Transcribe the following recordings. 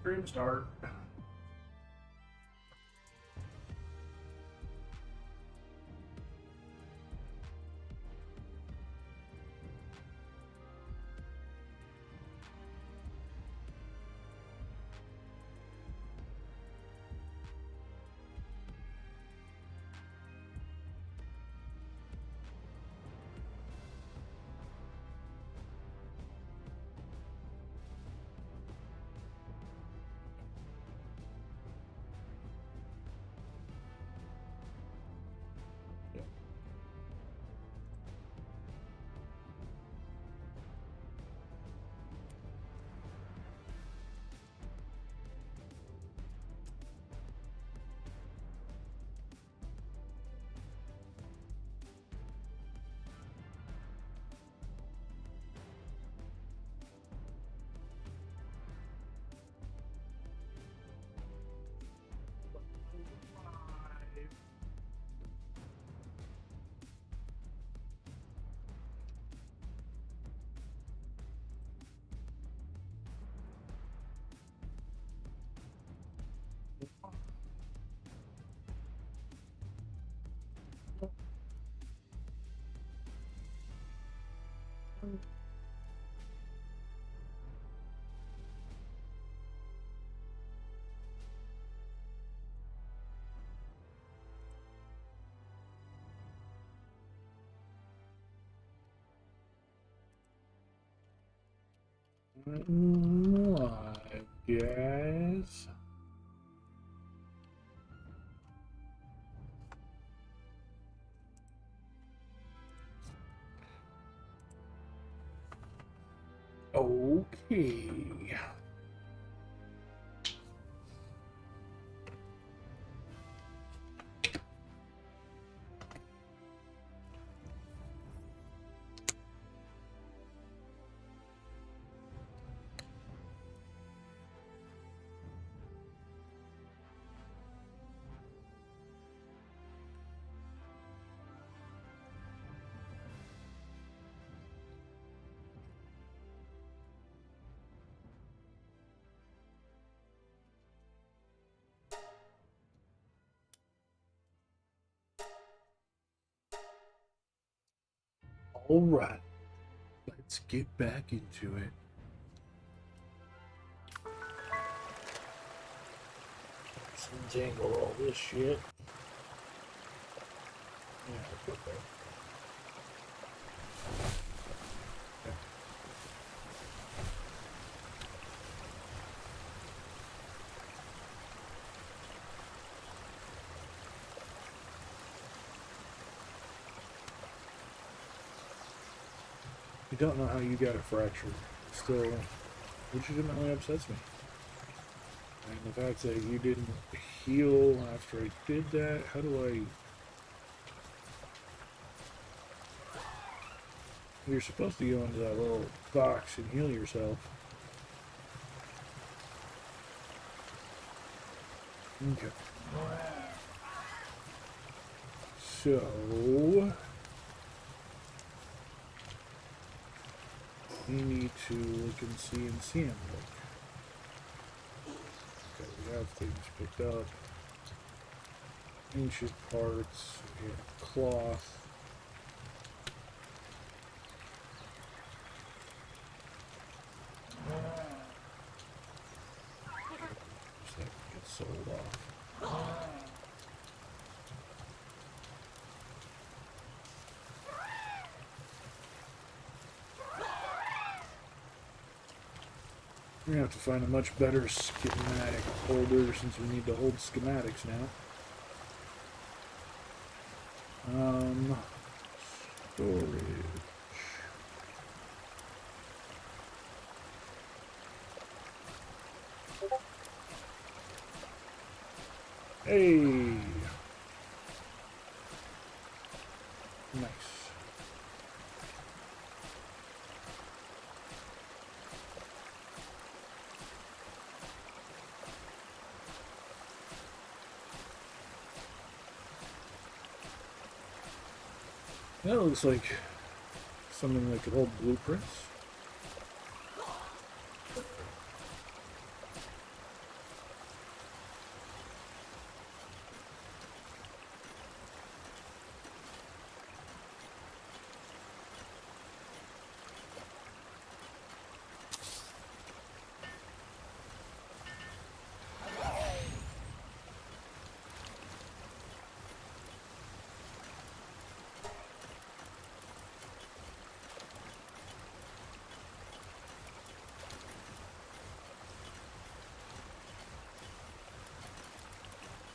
Stream start. Live, guys. Okay. All right, let's get back into it. Let's untangle all this shit. Yeah, put that. I don't know how you got a fracture. Still legitimately upsets me. And the fact that you didn't heal after I did that, how do I... You're supposed to go into that little box and heal yourself. Okay. So... we need to look and see and see them. Okay, we have things picked up. Ancient parts, we have cloth. Just that gets sold off. We're gonna have to find a much better schematic holder since we need to hold schematics now. Storage. Hey! Nice. That looks like something that could hold blueprints.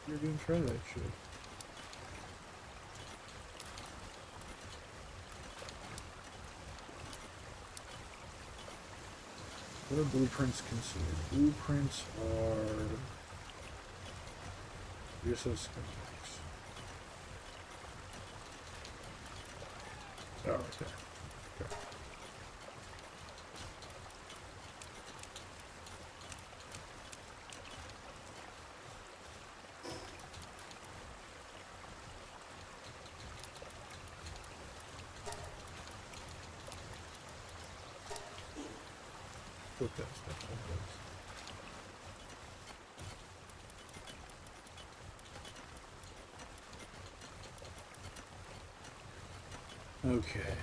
You're gonna try that shit. What are blueprints considered? Blueprints are just as schematics. Oh, okay. Okay. Put that stuff on those. Okay.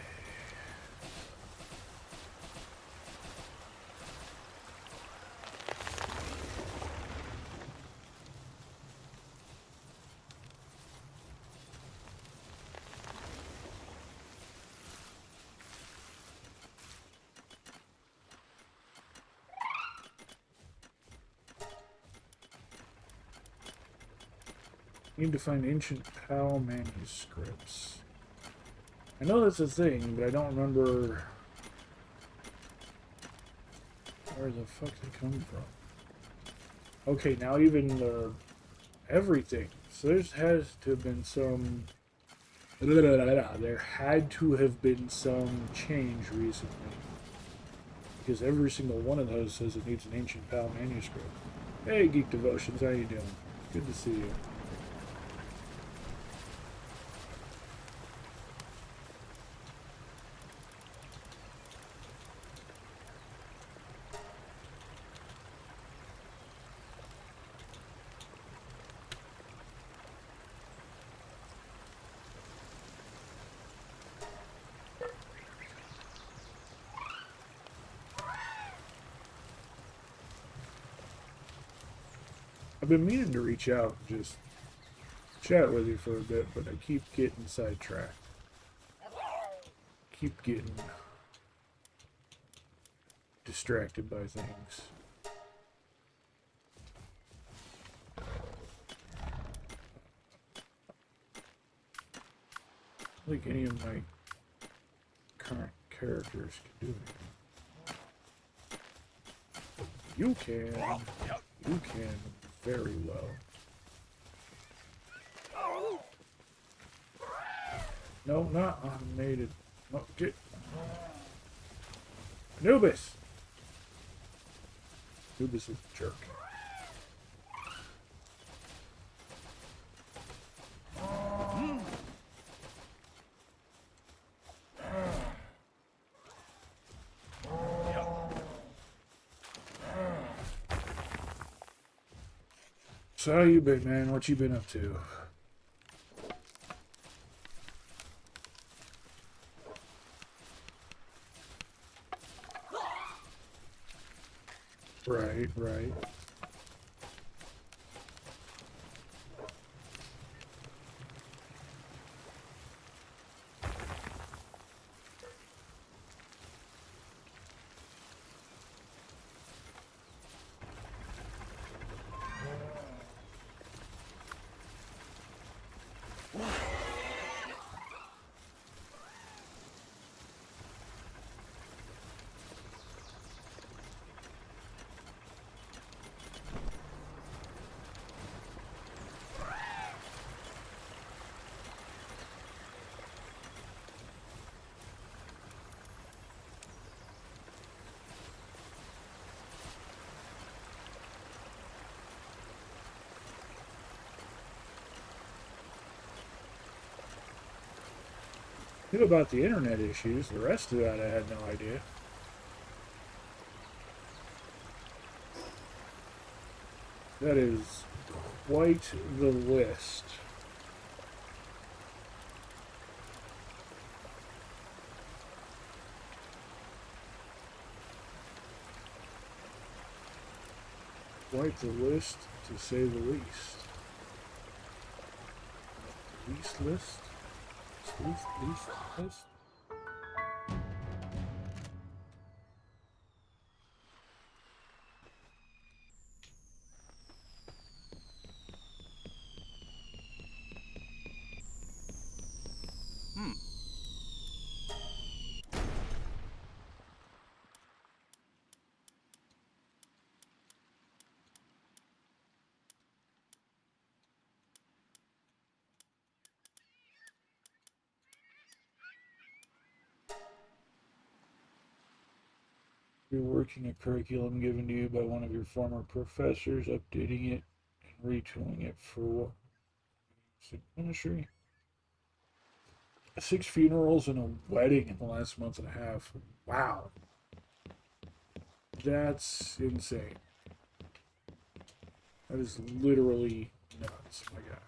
Need to find ancient PAL manuscripts. I know that's a thing, but I don't remember where the fuck they come from. Okay, now even everything. So there has to have been some... There had to have been some change recently. Because every single one of those says it needs an ancient PAL manuscript. Hey, Geek Devotions, how you doing? Good to see you. I've been meaning to reach out and just chat with you for a bit, but I keep getting sidetracked. Keep getting distracted by things. I don't think any of my current characters can do anything. You can. You can very well. No, not automated. No, get Anubis. Anubis is a jerk. So how you been, man? What you been up to? Right, right. Knew about the internet issues. The rest of that I had no idea. That is quite the list. Quite the list, to say the least. Least list? Least list? Reworking a curriculum given to you by one of your former professors, updating it, and retooling it for what? Ministry? 6 funerals and a wedding in the last month and a half. Wow. That's insane. That is literally nuts, my guy.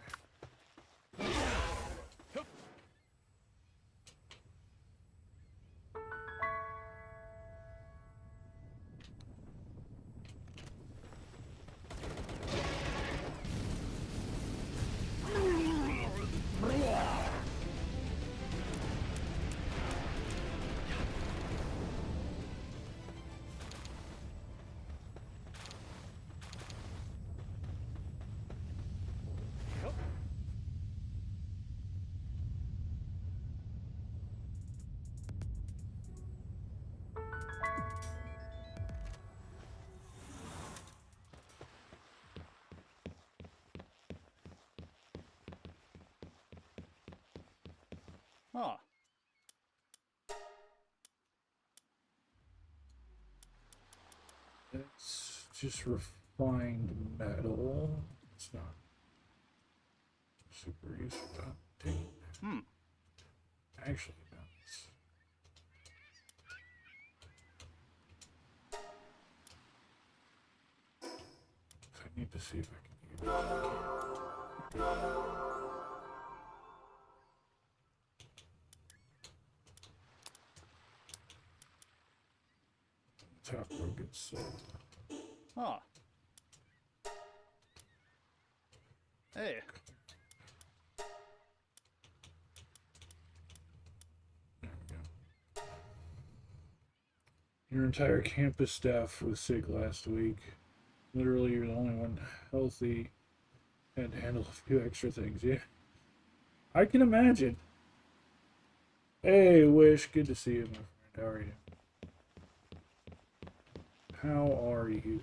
Huh. It's just refined metal. It's not super useful. Actually, no. I need to see if I can use it. Top row gets sold. Huh. Hey. There we go. Your entire campus staff was sick last week. Literally, you're the only one healthy. Had to handle a few extra things. Yeah. I can imagine. Hey, Wish. Good to see you, my friend. How are you? How are you?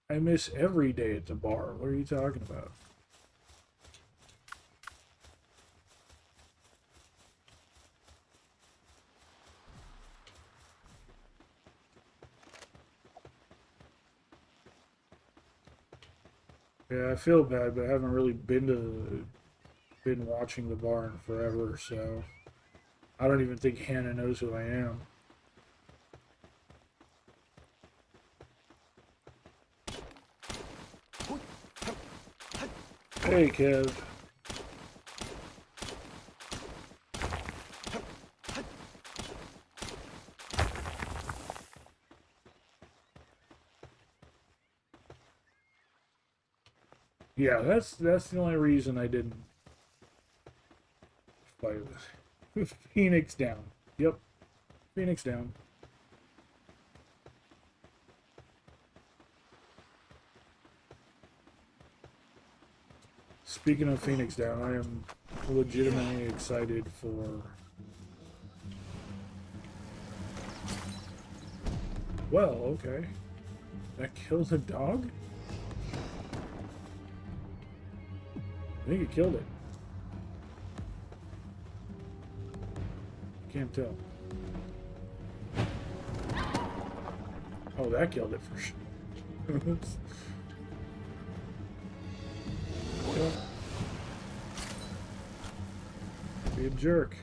I miss every day at the bar. What are you talking about? Yeah, I feel bad, but I haven't really been watching the bar in forever, so I don't even think Hannah knows who I am. Hey, Kev. Yeah, that's the only reason I didn't fight with Phoenix down. Yep, Phoenix down. Speaking of Phoenix down, I am legitimately excited for... Well, okay. That killed a dog? I think it killed it. Can't tell. Oh, that killed it for sure. Be a jerk.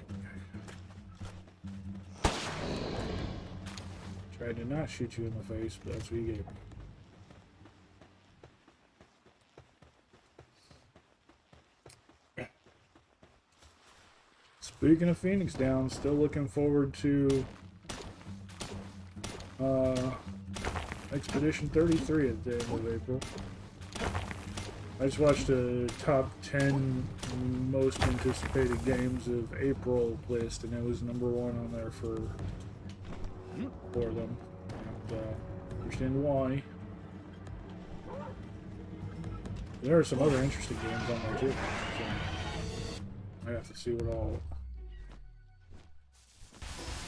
Tried to not shoot you in the face, but that's what you gave me. Speaking of Phoenix down, still looking forward to Expedition 33 at the end of April. I just watched a top 10 most anticipated games of April list, and it was #1 on there for them. And understand why. There are some other interesting games on there too. So I have to see what all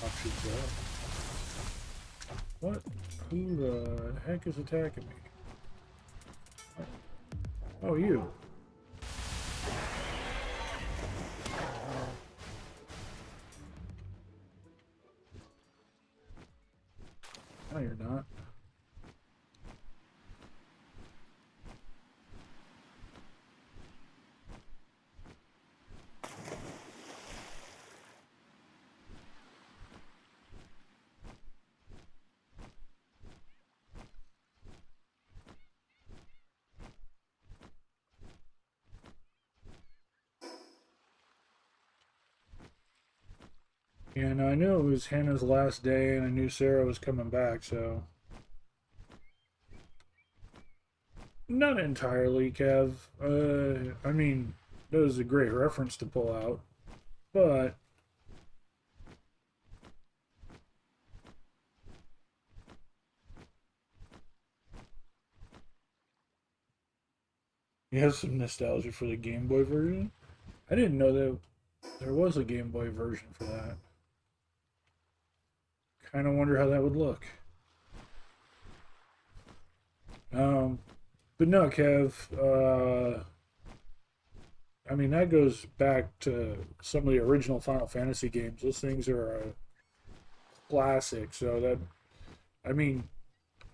options are. What? Who the heck is attacking me? Oh, you. No, you're not. Yeah, no, I knew it was Hannah's last day, and I knew Sarah was coming back, so... Not entirely, Kev. I mean, that was a great reference to pull out, but... You have some nostalgia for the Game Boy version? I didn't know that there was a Game Boy version for that. Kind of wonder how that would look. But no, Kev, I mean, that goes back to some of the original Final Fantasy games. Those things are a classic, so that, I mean,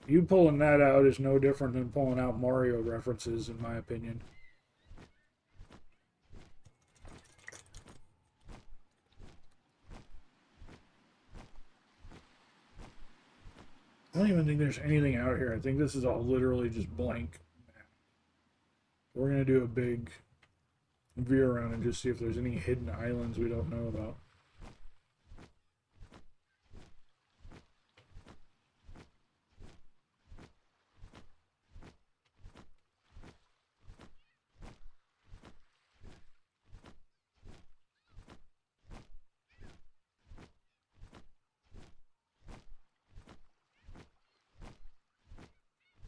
you pulling that out is no different than pulling out Mario references, in my opinion. I don't even think there's anything out here. I think this is all literally just blank. We're going to do a big veer around and just see if there's any hidden islands we don't know about.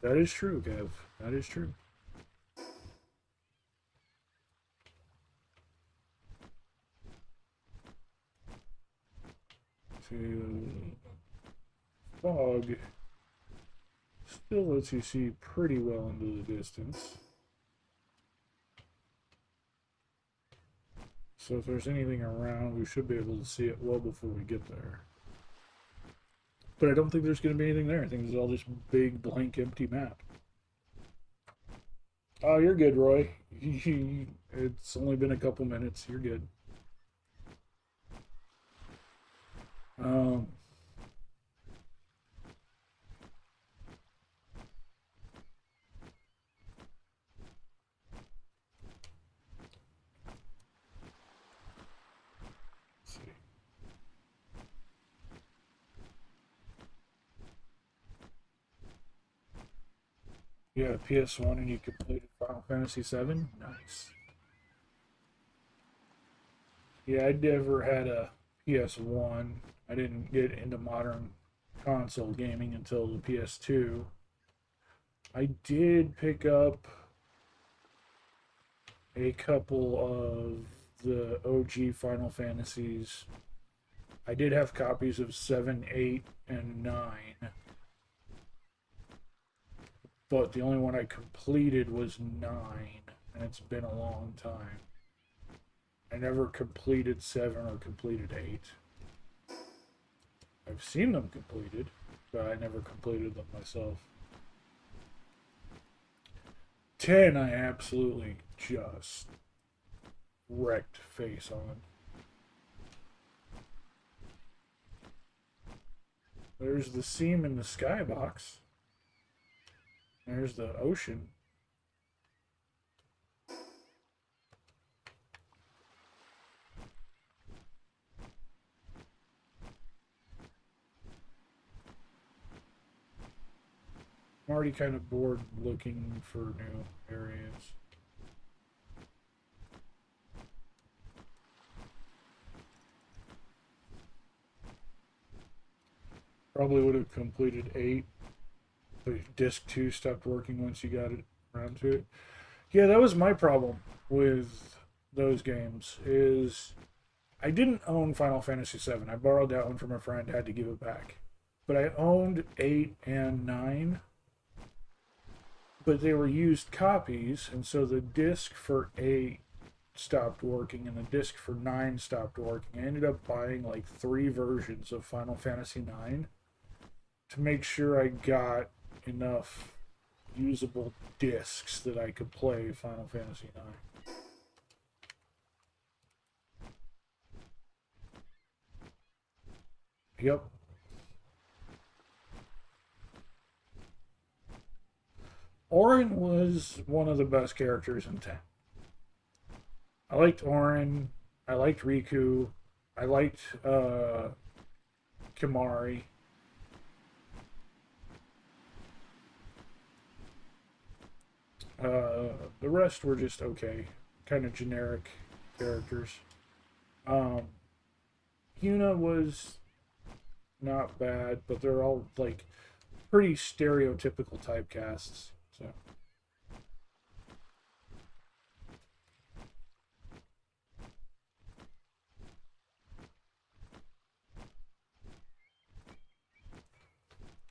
That is true, Kev. That is true. To fog still lets you see pretty well into the distance. So if there's anything around, we should be able to see it well before we get there. But I don't think there's going to be anything there. I think it's all just big, blank, empty map. Oh, you're good, Roy. It's only been a couple minutes. You're good. Um, let's see. Yeah, PS1 and you completed Final Fantasy VII? Nice. Yeah, I never had a PS1. I didn't get into modern console gaming until the PS2. I did pick up a couple of the OG Final Fantasies. I did have copies of 7, 8, and 9. But the only one I completed was 9, and it's been a long time. I never completed 7 or completed 8. I've seen them completed, but I never completed them myself. 10 I absolutely just wrecked face on. There's the seam in the skybox. There's the ocean. I'm already kind of bored looking for new areas. Probably would have completed 8, but disc 2 stopped working once you got it around to it. Yeah, that was my problem with those games, is I didn't own Final Fantasy VII. I borrowed that one from a friend, had to give it back. But I owned 8 and 9, but they were used copies, and so the disc for 8 stopped working and the disc for 9 stopped working. I ended up buying like 3 versions of Final Fantasy 9 to make sure I got enough usable discs that I could play Final Fantasy 9. Yep. Auron was one of the best characters in 10. I liked Auron. I liked Riku. I liked Kimari. The rest were just okay. Kind of generic characters. Um, Yuna was not bad, but they're all like pretty stereotypical typecasts. So.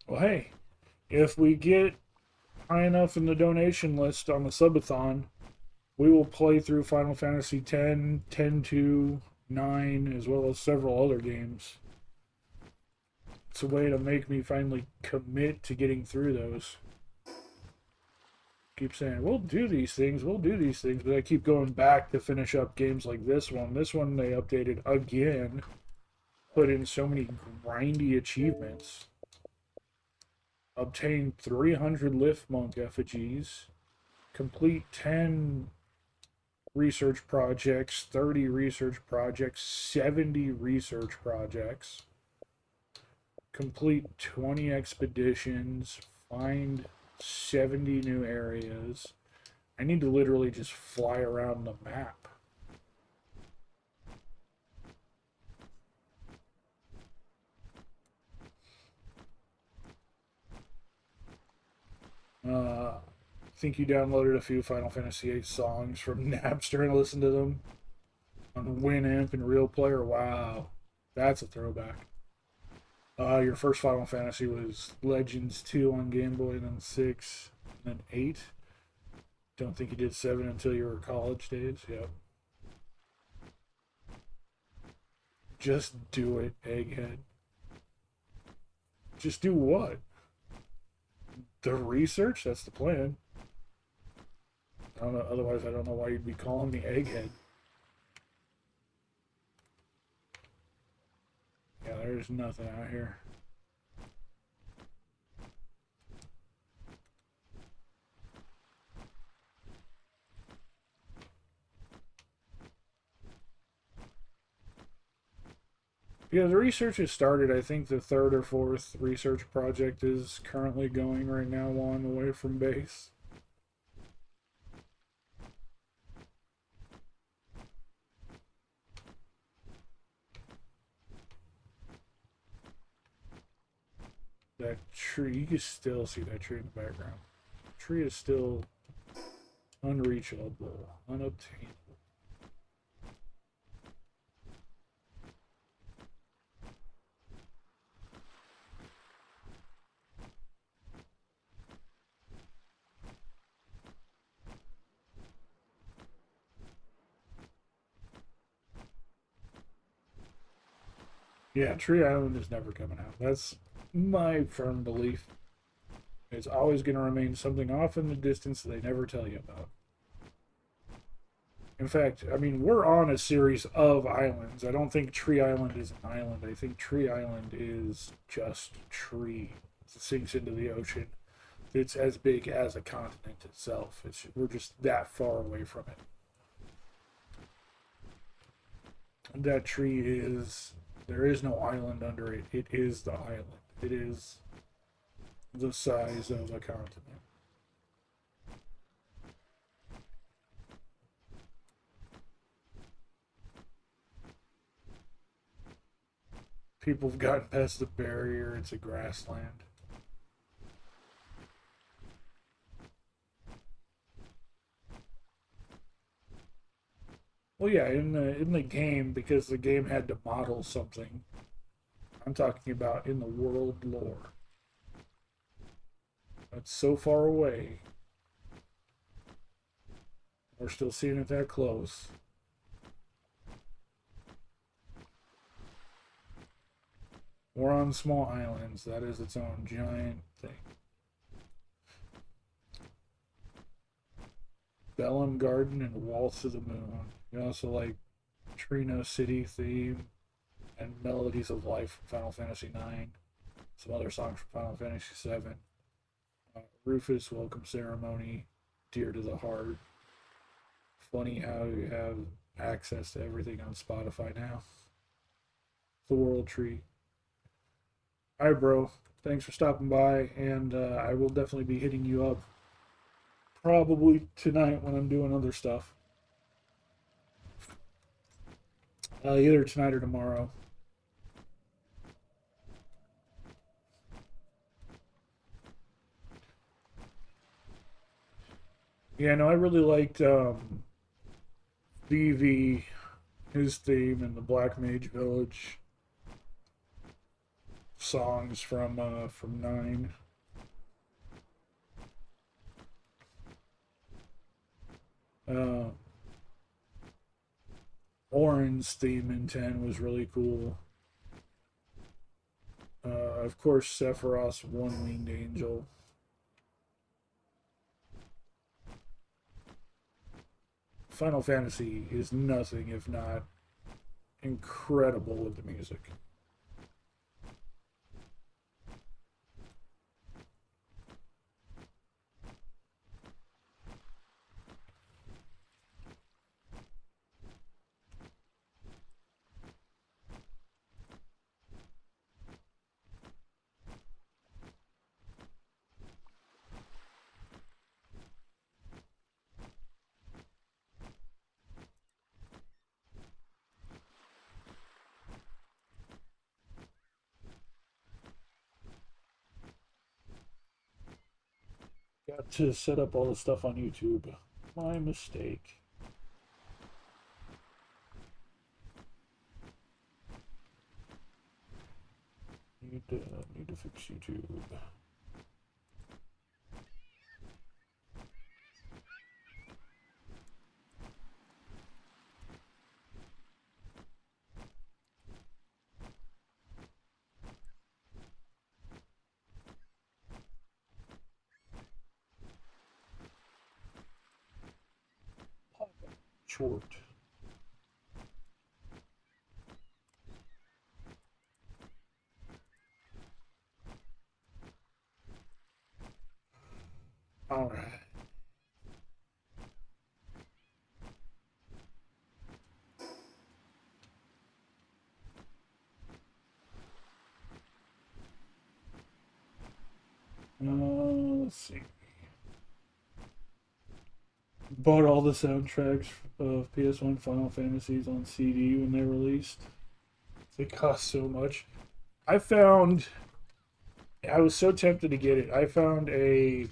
Well, hey, if we get high enough in the donation list on the subathon, we will play through Final Fantasy X, 10-2, 9, as well as several other games. It's a way to make me finally commit to getting through those. Keep saying, we'll do these things, but I keep going back to finish up games like this one. This one they updated again, put in so many grindy achievements. Obtain 300 Lift Monk effigies, complete 10 research projects, 30 research projects, 70 research projects, complete 20 expeditions, find 70 new areas. I need to literally just fly around the map. I think you downloaded a few Final Fantasy VIII songs from Napster and listened to them on Winamp and Real Player. Wow, that's a throwback. Your first Final Fantasy was Legends 2 on Game Boy, and then 6, and then 8. Don't think you did 7 until your college days. Yep. Just do it, Egghead. Just do what? The research? That's the plan. I don't know. Otherwise, I don't know why you'd be calling me Egghead. Yeah, there's nothing out here. Yeah, the research has started. I think the 3rd or 4th research project is currently going right now while I'm away from base. That tree, you can still see that tree in the background. The tree is still unreachable, unobtainable. Yeah, Tree Island is never coming out. That's my firm belief. It's always going to remain something off in the distance that they never tell you about. In fact, I mean, we're on a series of islands. I don't think Tree Island is an island. I think Tree Island is just tree that sinks into the ocean. It's as big as a continent itself. We're just that far away from it. That tree is... There is no island under it. It is the island. It is the size of a continent. People have gotten past the barrier. It's a grassland. Well, yeah, in the game, because the game had to model something. I'm talking about in the world lore. That's so far away. We're still seeing it that close. We're on small islands. That is its own giant thing. Bellum Garden and Waltz to the Moon. You also like Trino City theme and Melodies of Life from Final Fantasy IX. Some other songs from Final Fantasy VII. Rufus Welcome Ceremony, Dear to the Heart. Funny how you have access to everything on Spotify now. The World Tree. All right, bro. Thanks for stopping by, and I will definitely be hitting you up probably tonight when I'm doing other stuff. Either tonight or tomorrow. Yeah, no, I really liked VV, his theme, and the Black Mage Village songs from Nine. Uh, Orin's theme in 10 was really cool. Of course, Sephiroth's One Winged Angel. Final Fantasy is nothing if not incredible with the music. Got to set up all the stuff on YouTube. My mistake. Need to fix YouTube. Short. All right. Let's see. Bought all the soundtracks of PS1 Final Fantasies on CD when they released. They cost so much. I found. I was so tempted to get it. I found a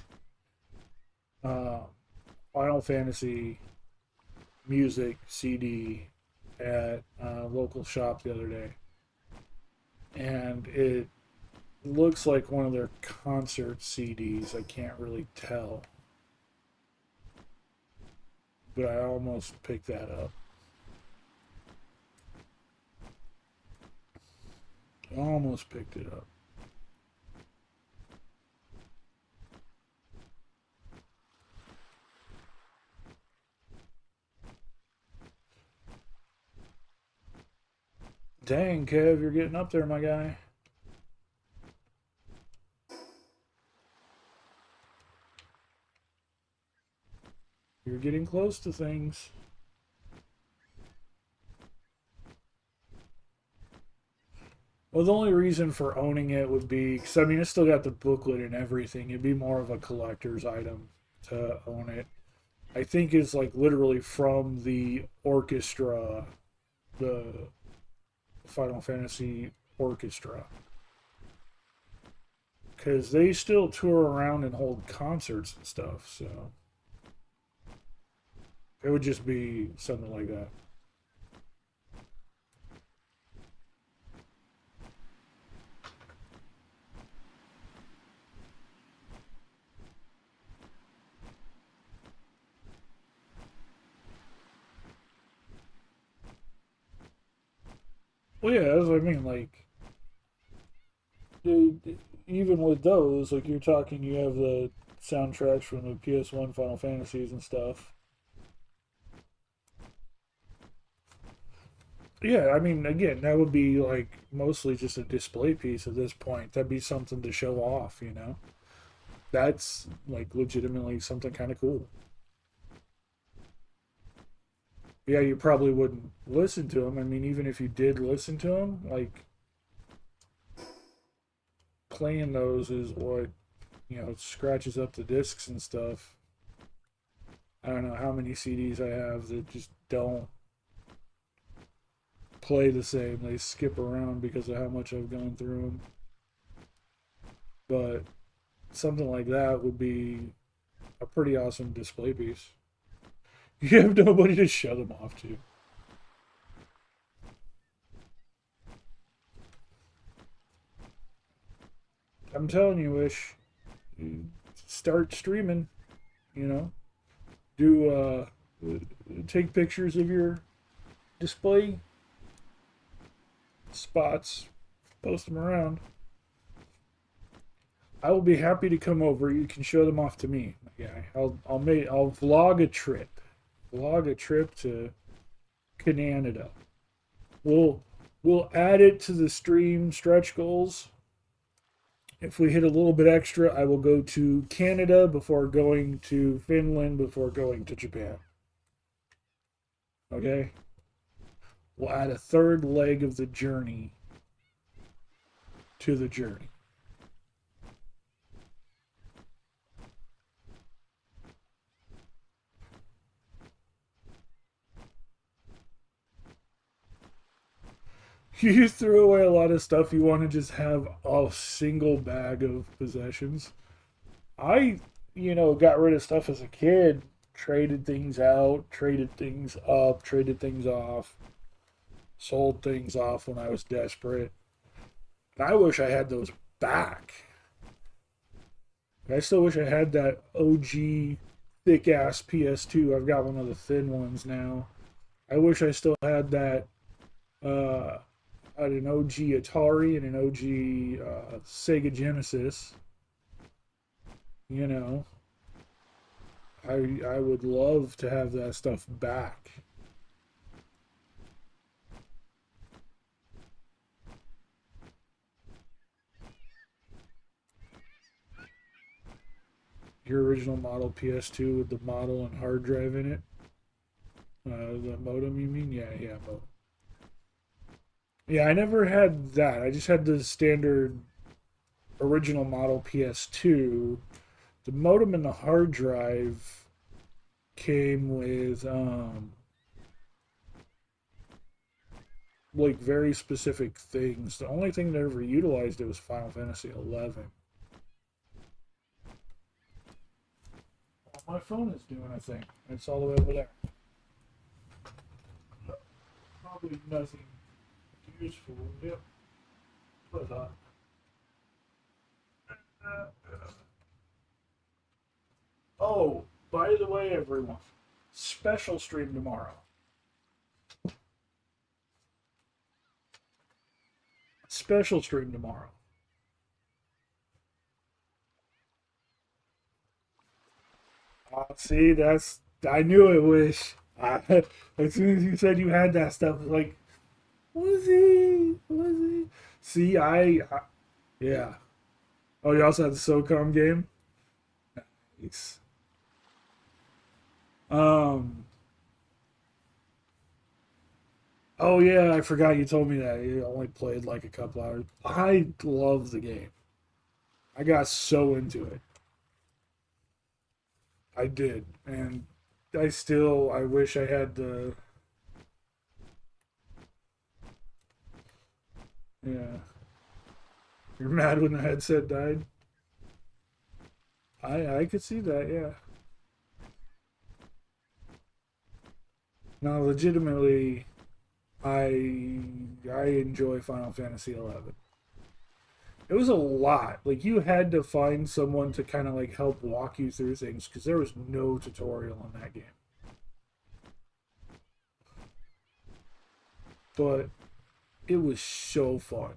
uh, Final Fantasy music CD at a local shop the other day, and it looks like one of their concert CDs. I can't really tell, but I almost picked that up. Almost picked it up. Dang, Kev, you're getting up there, my guy. You're getting close to things. Well, the only reason for owning it would be because I mean it's still got the booklet and everything. It'd be more of a collector's item to own it. I think it's like literally from the orchestra, the Final Fantasy orchestra, because they still tour around and hold concerts and stuff. So it would just be something like that. Well, yeah, that's what I mean. Like, even with those, like you're talking, you have the soundtracks from the PS1 Final Fantasies and stuff. Yeah, I mean, again, that would be like mostly just a display piece at this point. That'd be something to show off, you know? That's like legitimately something kind of cool. Yeah, you probably wouldn't listen to them. I mean, even if you did listen to them, like playing those is what, it scratches up the discs and stuff. I don't know how many CDs I have that just don't play the same. They skip around because of how much I've gone through them. But something like that would be a pretty awesome display piece. You have nobody to show them off to. I'm telling you, Wish, start streaming, you know? Do, take pictures of your display spots, post them around. I will be happy to come over. You can show them off to me. Yeah, I'll vlog a trip. Vlog a trip to Canada. We'll we'll add it to the stream stretch goals. If we hit a little bit extra, I will go to Canada before going to Finland before going to Japan. Okay? We'll add a third leg of the journey to the journey. You threw away a lot of stuff. You want to just have a single bag of possessions. I, got rid of stuff as a kid, traded things out, traded things up, traded things off, sold things off when I was desperate. And I wish I had those back. I still wish I had that OG thick ass PS2. I've got one of the thin ones now. I wish I still had that. Had an OG Atari and an OG Sega Genesis. You know, I would love to have that stuff back. Your original model PS2 with the model and hard drive in it. The modem, you mean? Yeah, yeah, modem. Yeah, I never had that. I just had the standard original model PS2. The modem and the hard drive came with like very specific things. The only thing that ever utilized it was Final Fantasy 11. Well, my phone is doing a thing. It's all the way over there. Probably nothing useful. Yep. But oh, by the way, everyone, special stream tomorrow. Special stream tomorrow. See, I knew it. Wish. As soon as you said you had that stuff, I was like, was he? Was he? See, yeah. Oh, you also had the SOCOM game. Nice. Um. Oh yeah, I forgot you told me that you only played like a couple hours. I love the game. I got so into it. I did, and I wish I had the. Yeah. You're mad when the headset died. I could see that. Yeah. No, legitimately, I enjoy Final Fantasy 11. It was a lot. Like you had to find someone to kind of like help walk you through things because there was no tutorial in that game. But It was so fun.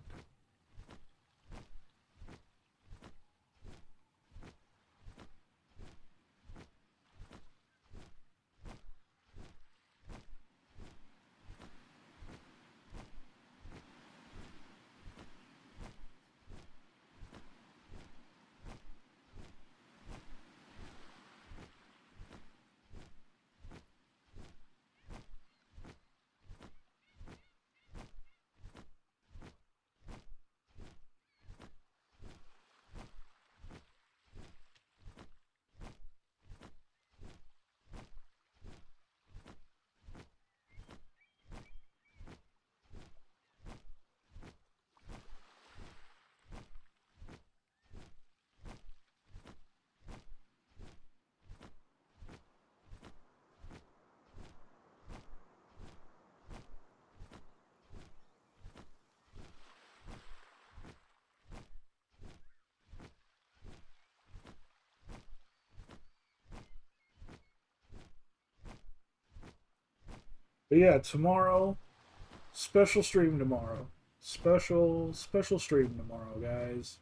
But yeah, tomorrow, special stream tomorrow. Special stream tomorrow, guys.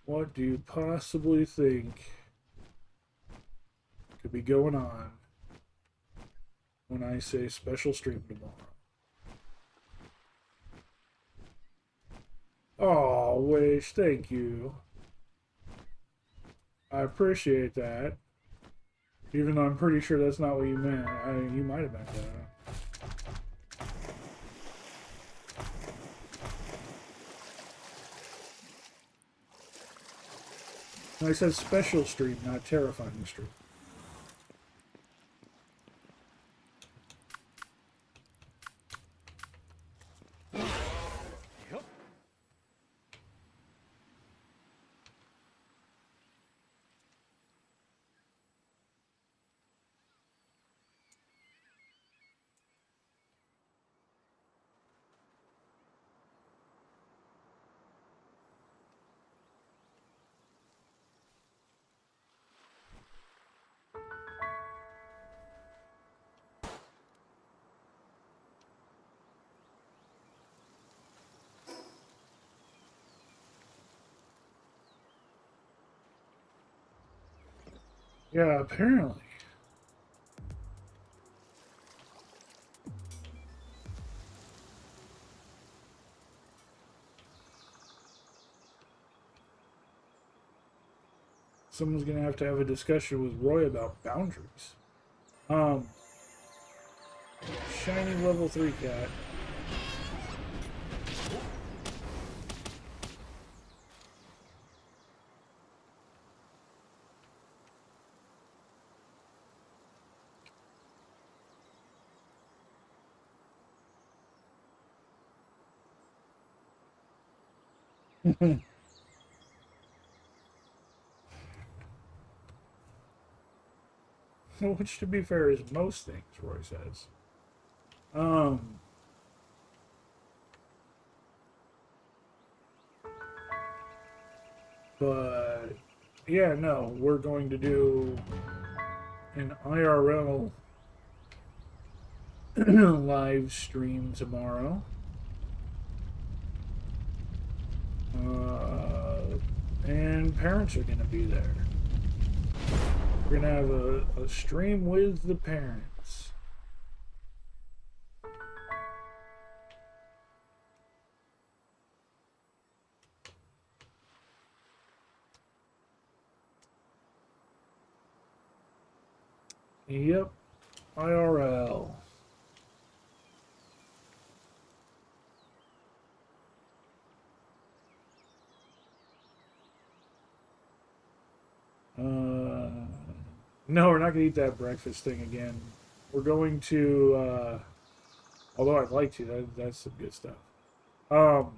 What do you possibly think could be going on when I say special stream tomorrow? Oh, Wish, thank you. I appreciate that. Even though I'm pretty sure that's not what you meant. You might have meant that. I said special stream, not terrifying stream. Yeah, apparently. Someone's gonna have to have a discussion with Roy about boundaries. Um, Shiny level 3 cat. Which, to be fair, is most things, Roy says. Um, but yeah, no, we're going to do an IRL live stream tomorrow. And parents are going to be there. We're going to have a stream with the parents. Yep, IRL. No, we're not going to eat that breakfast thing again. We're going to, although I'd like to, that's some good stuff. No,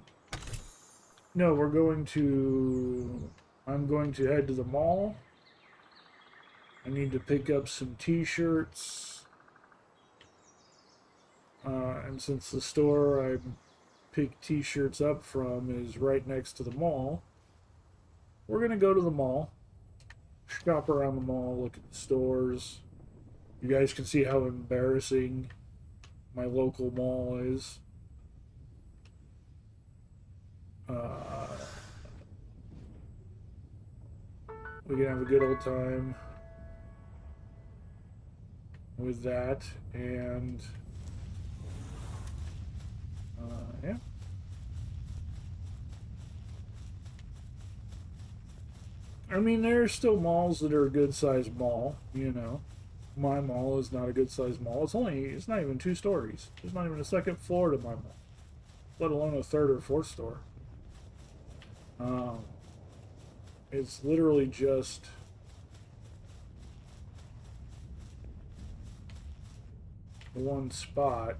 I'm going to head to the mall. I need to pick up some t-shirts. And since the store I pick t-shirts up from is right next to the mall, we're gonna go to the mall, shop around the mall, look at the stores. You guys can see how embarrassing my local mall is. We can have a good old time with that, and yeah. I mean, there's still malls that are a good sized mall, you know. My mall is not a good sized mall. It's not even 2 stories. There's not even a second floor to my mall, let alone a third or fourth store. Um, it's literally just one spot.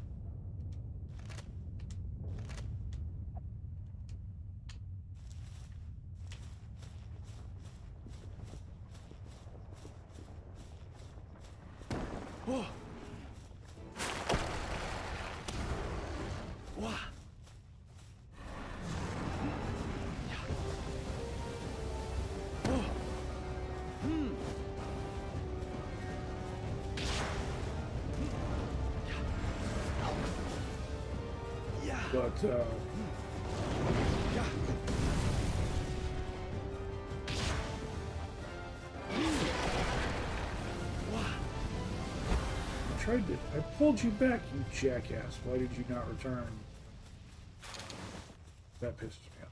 Whoa. Wow. But I pulled you back, you jackass. Why did you not return? That pisses me off.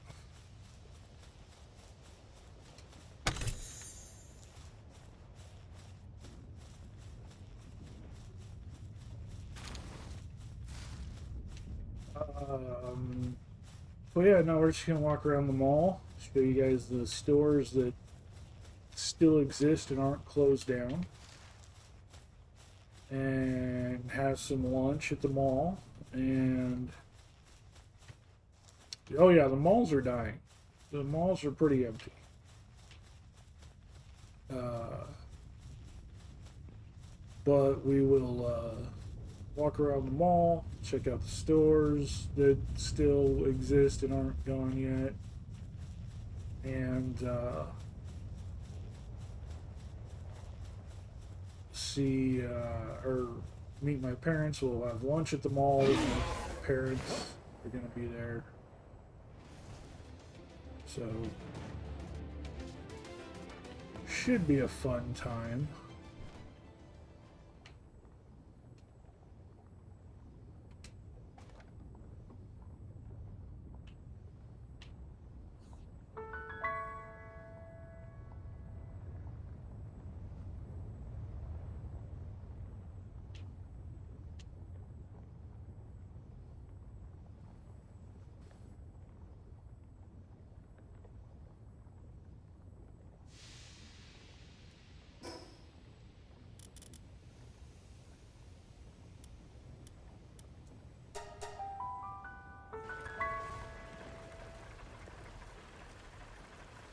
But yeah, now we're just gonna walk around the mall, show you guys the stores that still exist and aren't closed down, and have some lunch at the mall. And oh yeah, the malls are dying. The malls are pretty empty. But we will walk around the mall, check out the stores that still exist and aren't gone yet, and see or meet my parents. We'll have lunch at the mall with my parents. They're gonna be there, so should be a fun time.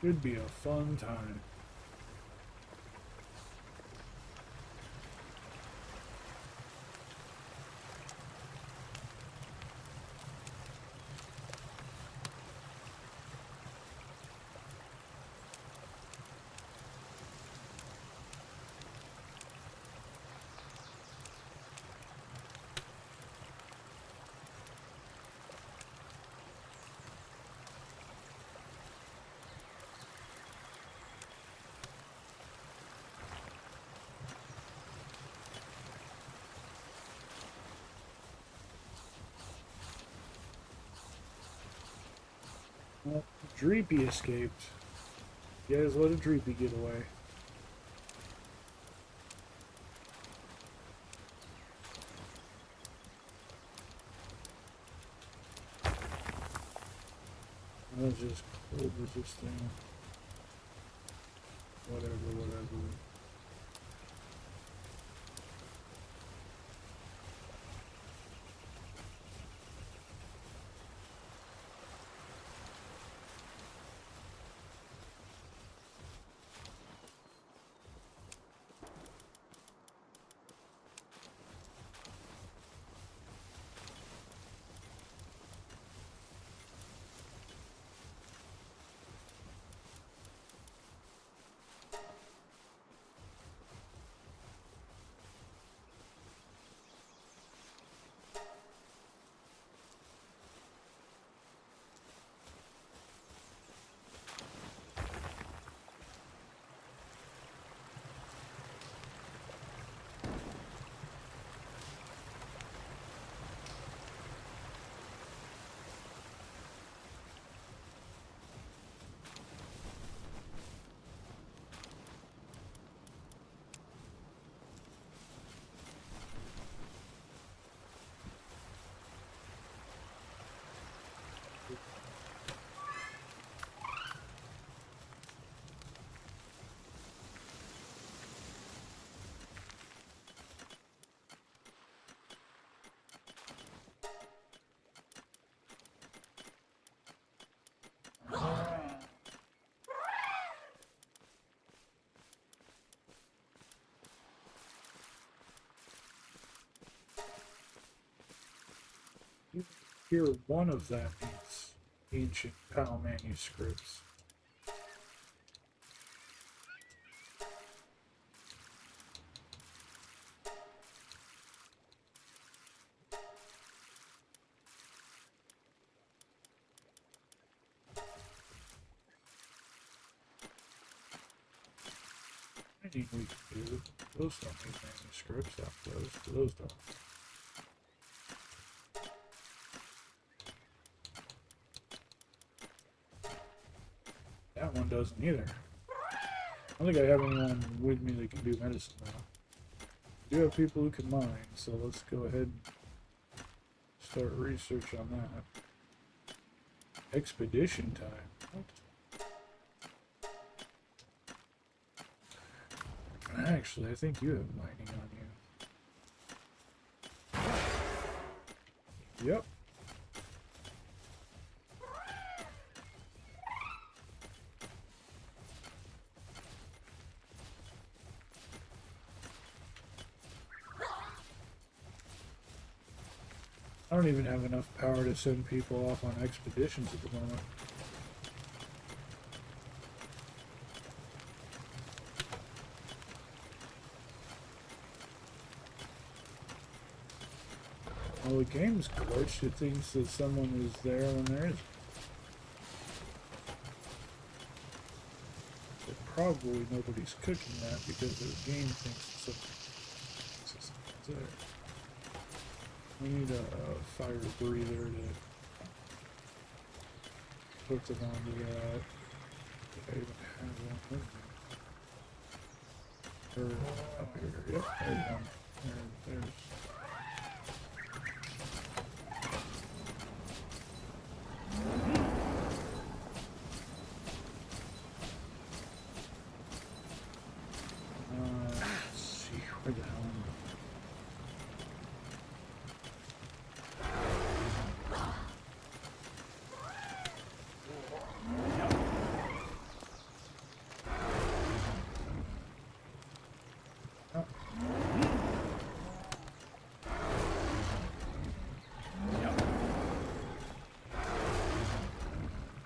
Should be a fun time. Well, Dreepy escaped. You guys let a Dreepy get away. Let's just cold resisting. Whatever. Here, one of that means ancient PAL manuscripts. I think we can do. Those don't need manuscripts. Those don't. That one doesn't either. I don't think I have anyone with me that can do medicine though. I do have people who can mine, so let's go ahead and start research on that. Expedition time. What? Actually, I think you have mining on you. Yep. I don't even have enough power to send people off on expeditions at the moment. Well, the game's glitched. It thinks that someone is there when there isn't. So probably nobody's cooking that because the game thinks someone's there. We need a fire breather to put them onto that. I even have one with me. Or up here. Yep, there's one. There's. Let's see, where the hell am I?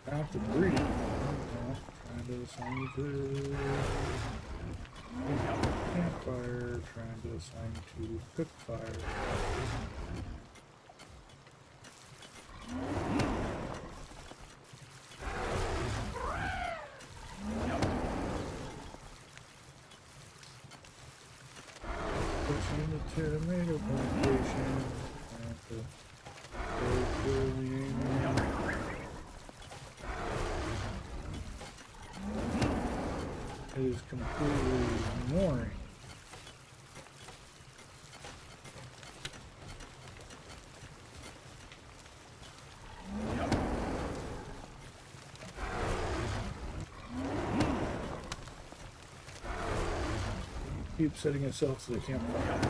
Have to breed. Trying to assign you to campfire, trying to assign to cook fire. Pushing the tomato plantation. Trying to go kill the animal. It is completely ignoring. Keep setting itself to the campfire.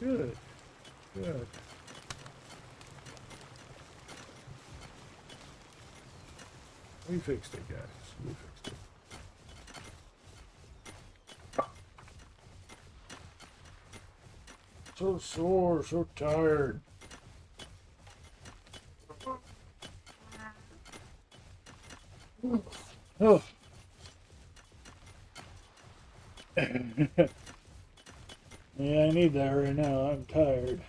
Good. Good. We fixed it, guys. We fixed it. So sore, so tired. Oh. Yeah, I need that right now. I'm tired.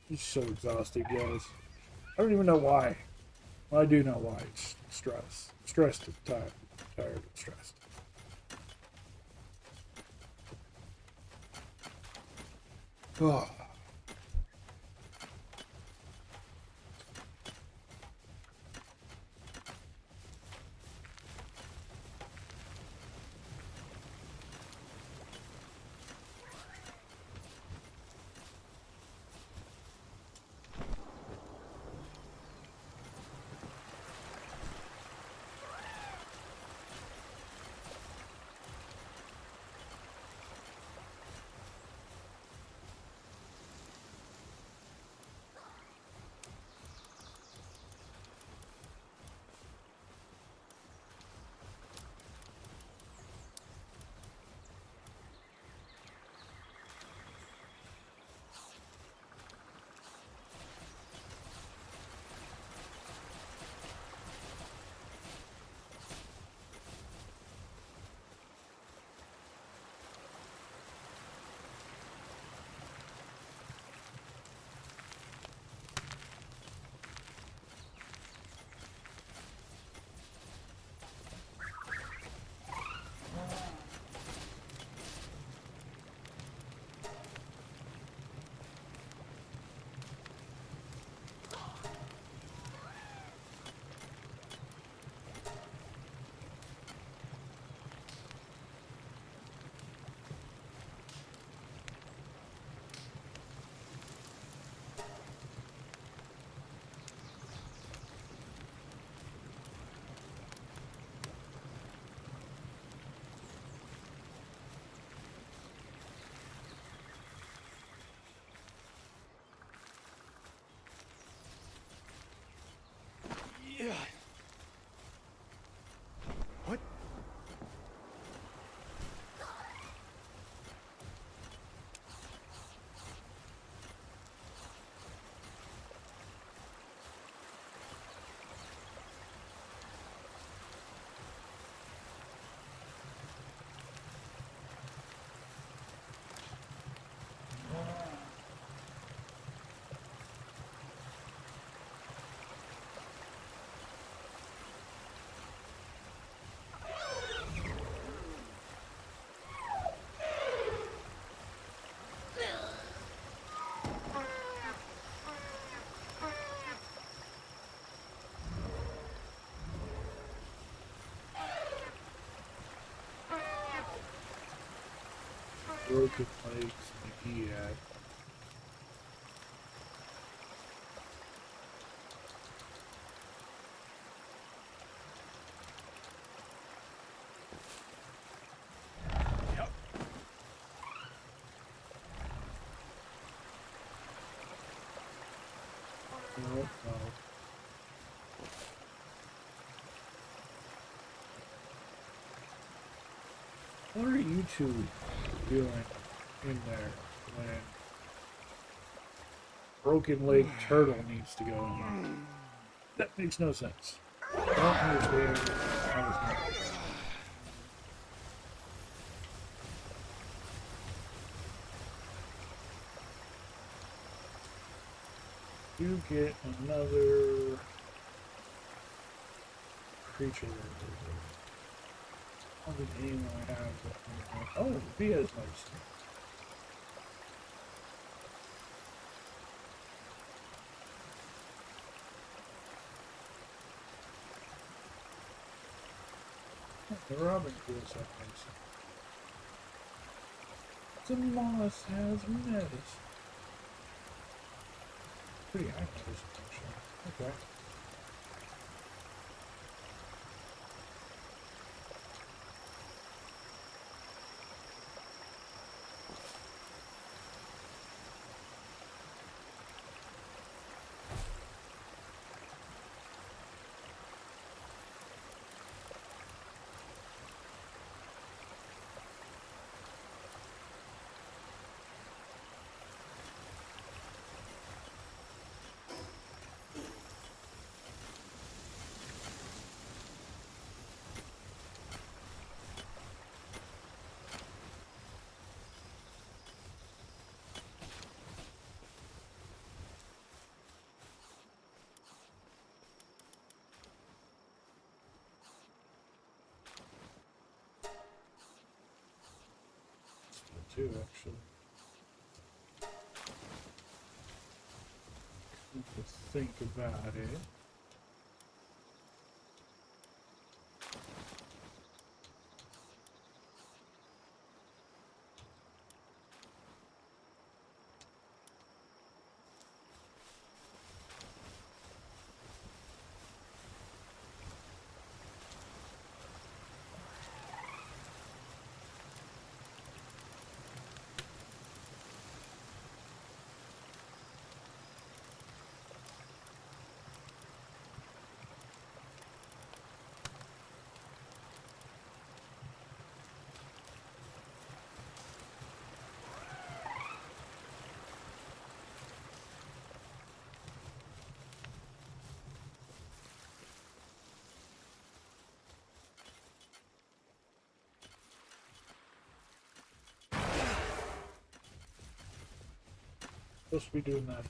He's so exhausted, guys. I don't even know why. Well, I do know why. It's stress. Stressed and tired. Tired and stressed. Oh. Yeah. What? Broken legs, McGee at. Yep. No, no. What are you two doing in there when broken leg turtle needs to go in there? That makes no sense. I don't understand how this works. You get another creature. How did anyone have? Oh, Via's nice. The Robin feels so nice. The moss has met. Pretty accurate, actually. Okay. Two, actually. To think about it. Supposed to be doing that.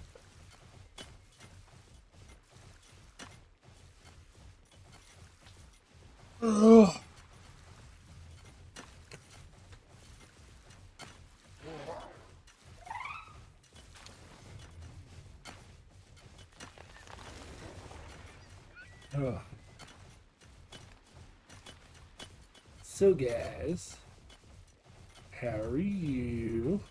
Ugh. Ugh. So guys, how are you?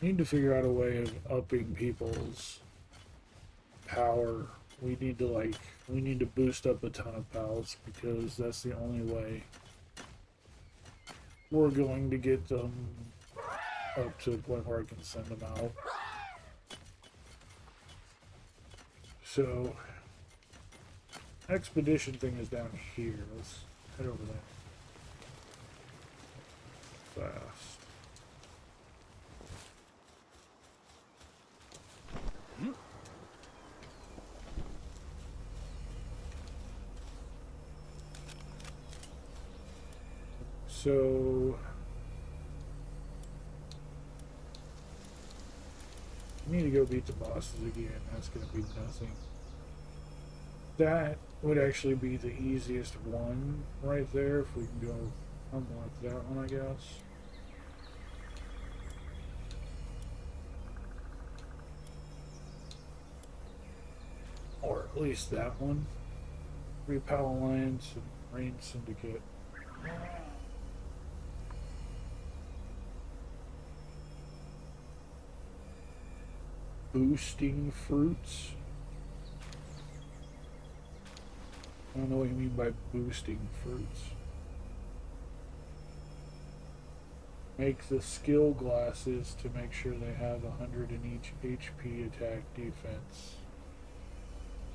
Need to figure out a way of upping people's power. We need to boost up a ton of pals because that's the only way we're going to get them up to the point where I can send them out. So, expedition thing is down here. Let's head over there. Fast. So, I need to go beat the bosses again. That's going to be nothing. That would actually be the easiest one right there if we can go unlock that one, I guess. Or at least that one. Repel Alliance and Rain Syndicate. Boosting fruits? I don't know what you mean by boosting fruits. Make the skill glasses to make sure they have 100 in each HP, attack, defense,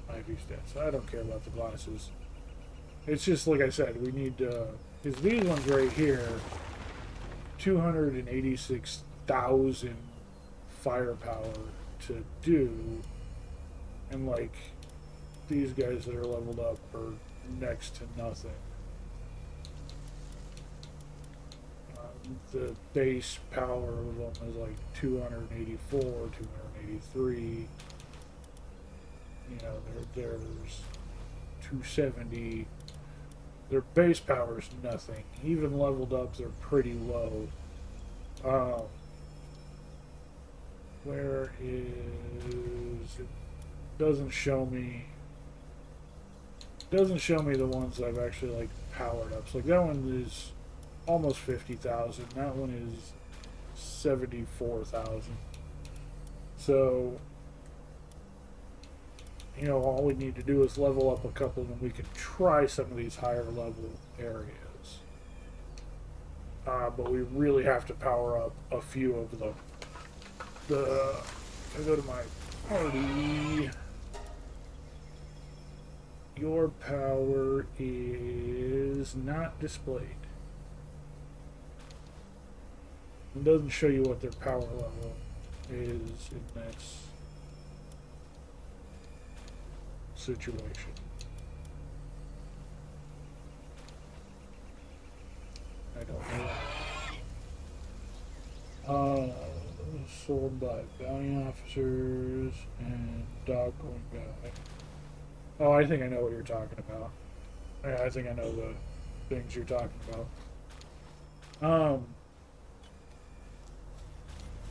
IV stats. I don't care about the glasses. It's just like I said, we need because these ones right here, 286,000 firepower to do, and like these guys that are leveled up are next to nothing. The base power of them is like 284, 283. You know, there's 270. Their base power is nothing. Even leveled up, they're pretty low. Where is it? Doesn't show me the ones I've actually like powered up. So like that one is almost 50,000. That one is 74,000. So you know, all we need to do is level up a couple and we can try some of these higher level areas. But we really have to power up a few of them. I go to my party. Your power is not displayed. It doesn't show you what their power level is in this situation. I don't know. Sold by bounty officers and dog going guy. Oh, I think I know what you're talking about. Yeah, I think I know the things you're talking about.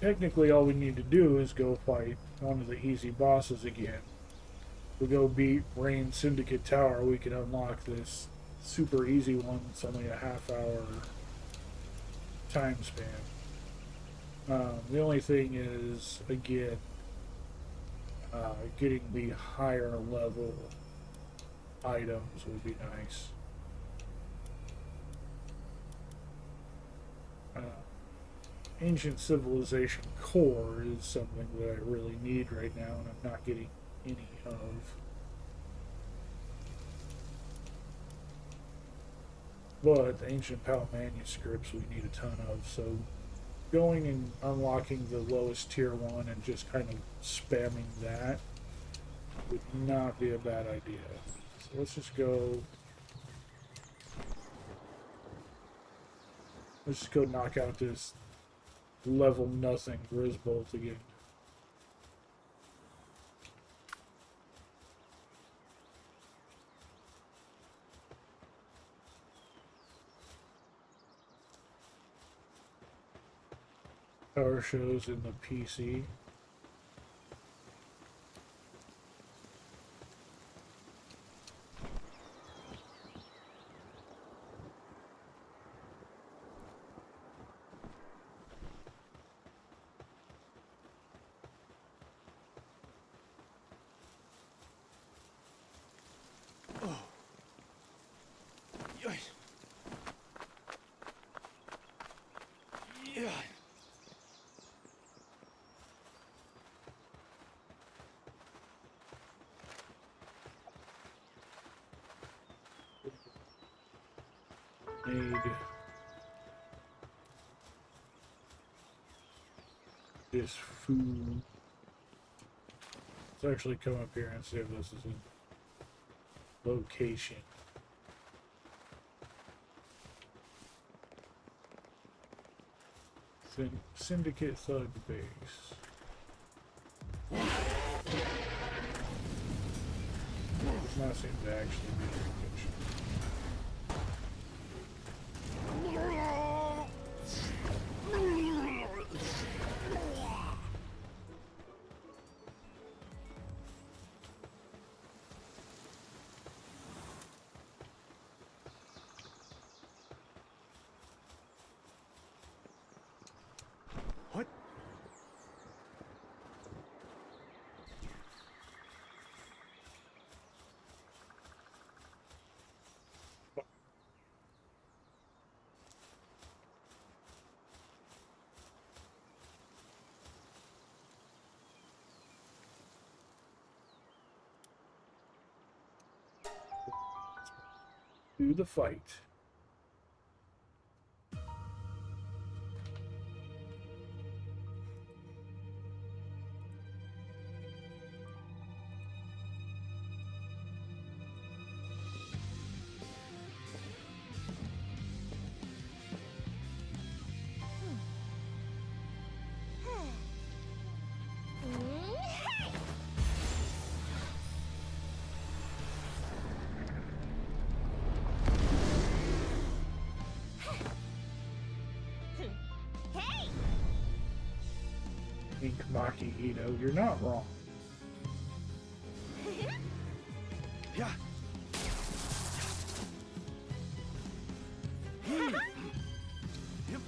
Technically, all we need to do is go fight one of the easy bosses again. We go beat Rain Syndicate Tower, we can unlock this super easy one. It's only a half-hour time span. The only thing is, again, getting the higher level items would be nice. Ancient Civilization Core is something that I really need right now, and I'm not getting any of. But the Ancient PAL manuscripts we need a ton of, so going and unlocking the lowest tier one and just kind of spamming that would not be a bad idea. So let's just go. Let's just go knock out this level nothing Grisbolt again. Power shows in the PC. Need this food. Let's actually come up here and see if this is a location. Syndicate Thug Base. Does not seem to actually be a location. What? Do the fight. Maki Ito, you're not wrong. Yeah. Yep.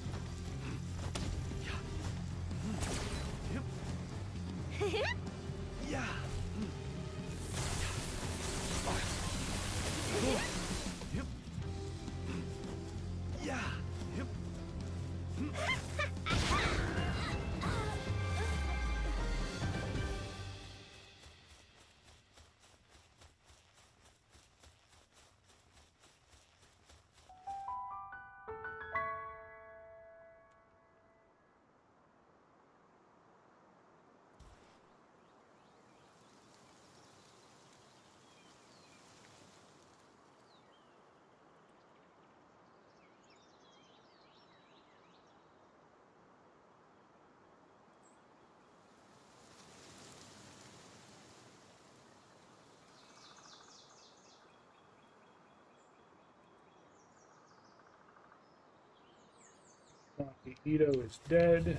Yep. Yeah. Yep. Yeah. Yep. Ito is dead.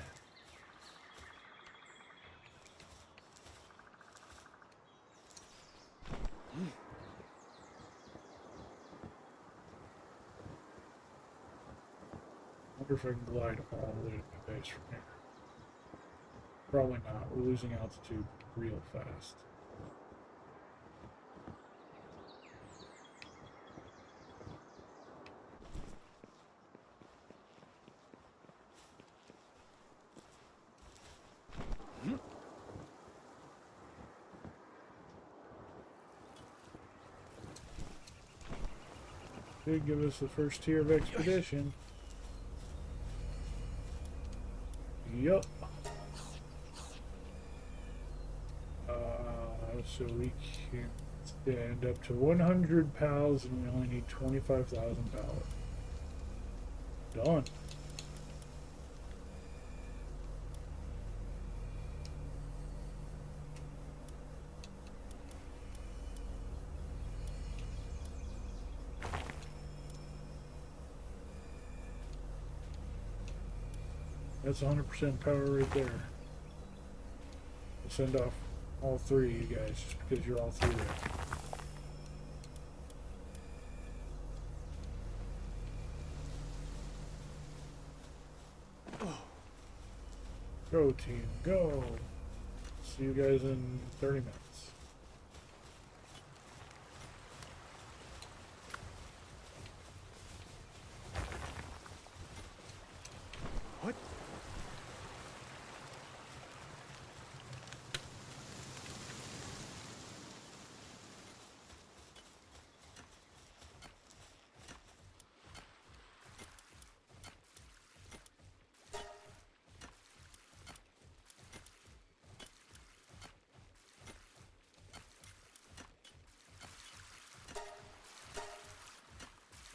I wonder if I can glide all the way to the base from here. Probably not. We're losing altitude real fast. Should give us the first tier of expedition. Yup. So we can stand up to 100 pals and we only need 25,000 pallets. Done. That's 100% power right there. We'll send off all three of you guys just because you're all three there. Go team, go! See you guys in 30 minutes. What?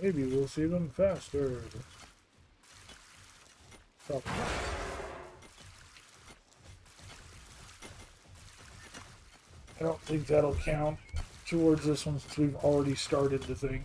Maybe we'll see them faster. Stop. I don't think that'll count towards this one since we've already started the thing.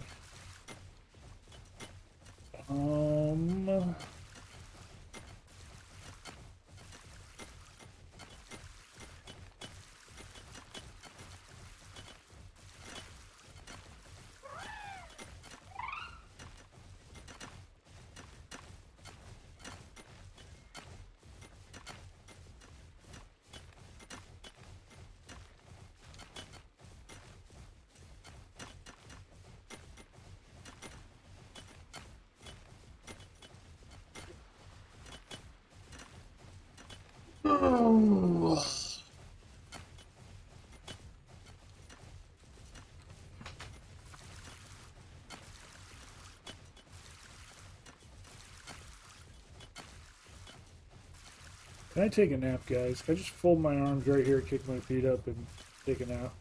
Can I take a nap, guys? Can I just fold my arms right here, kick my feet up, and take a nap?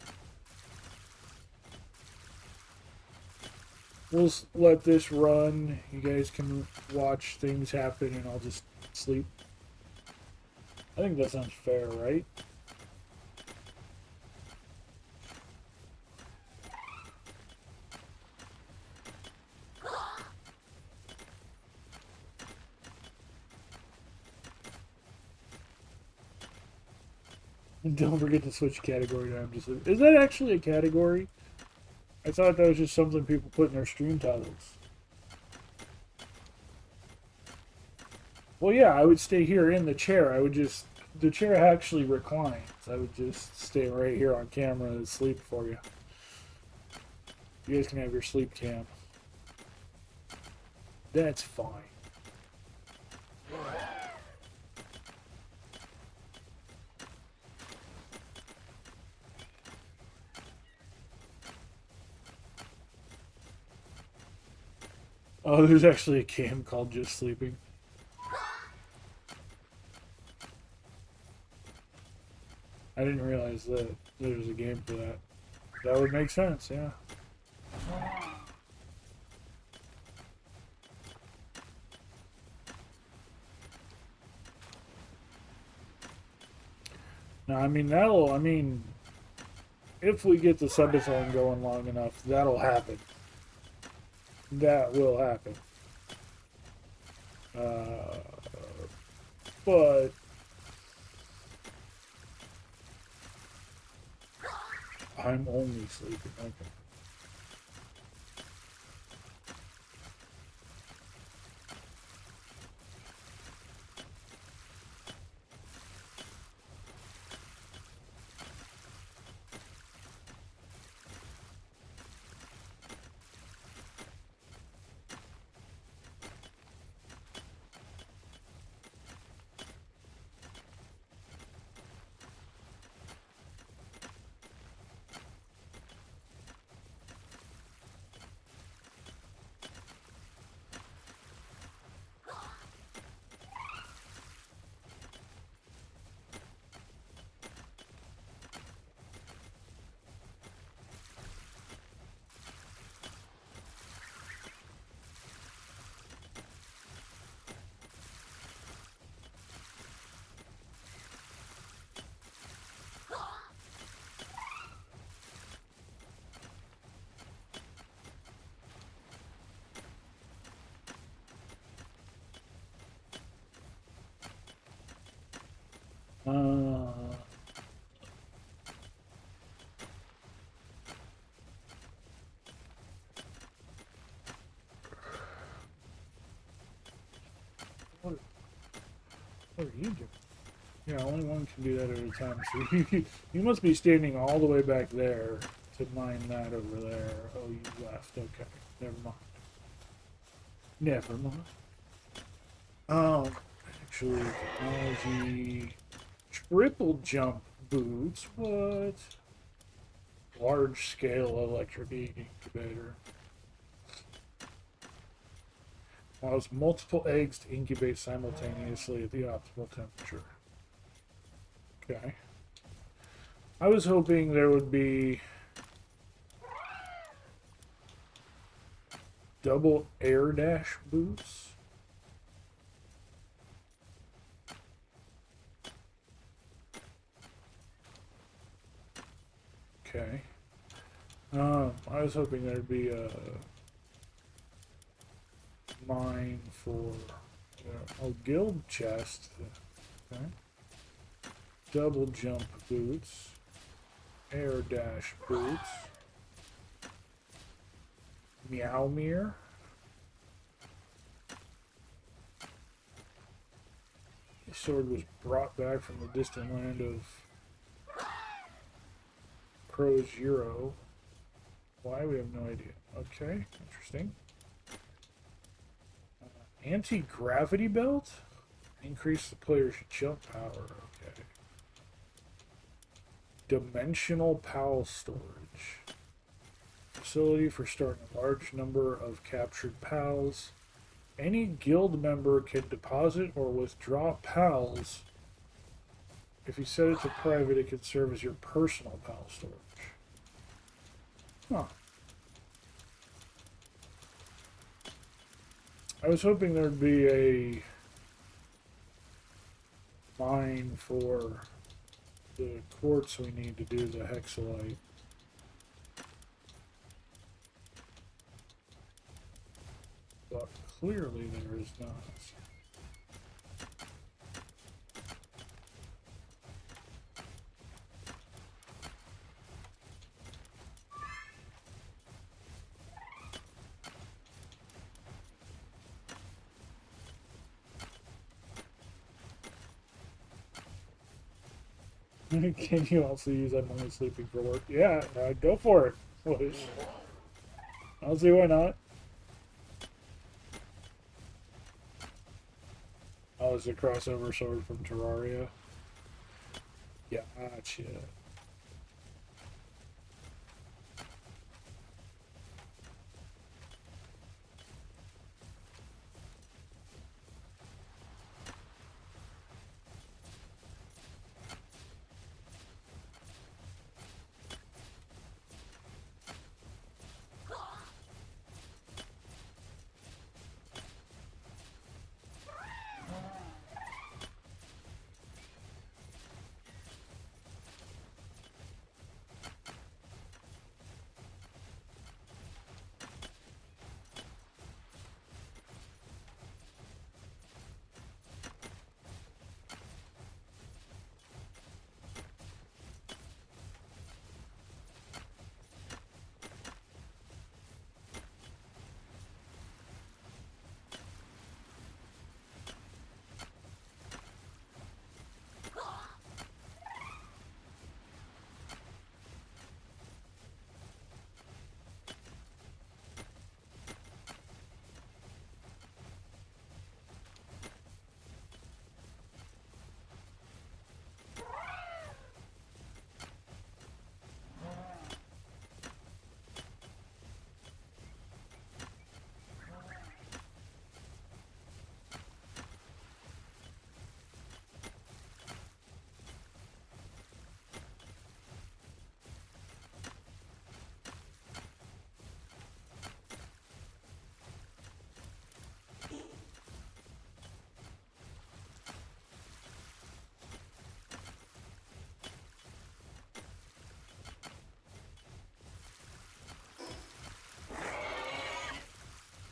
We'll let this run. You guys can watch things happen, and I'll just sleep. I think that sounds fair, right? And don't forget to switch category to is that actually a category? I thought that was just something people put in their stream titles. Well, yeah, I would stay here in the chair. The chair actually reclines. I would just stay right here on camera and sleep for you. You guys can have your sleep cam. That's fine. Oh, there's actually a cam called Just Sleeping. I didn't realize that there was a game for that. That would make sense, yeah. No, I mean, if we get the subathon going long enough, that'll happen. That will happen. but I'm only sleeping. Okay. Uh, what, what are you doing? Yeah, only one can do that at a time. So you must be standing all the way back there to mine that over there. Oh, you left. Okay, never mind. Never mind. Actually, technology, triple jump boots. What? Large scale electric incubator. Allows multiple eggs to incubate simultaneously at the optimal temperature. Okay. I was hoping there would be double air dash boots. Okay. I was hoping there'd be a mine for a guild chest. Okay. Double jump boots. Air dash boots. Meowmere. This sword was brought back from the distant land of Pro Zero. Why? We have no idea. Okay, interesting. Anti-gravity belt? Increase the player's jump power. Okay. Dimensional PAL storage. Facility for storing a large number of captured PALs. Any guild member can deposit or withdraw PALs. If you set it to private, it can serve as your personal PAL storage. Huh. I was hoping there'd be a mine for the quartz we need to do the hexalite. But clearly there is not. Can you also use I'm only sleeping for work? Yeah, go for it. I don't see why not. Oh, it's a crossover sword from Terraria. Gotcha.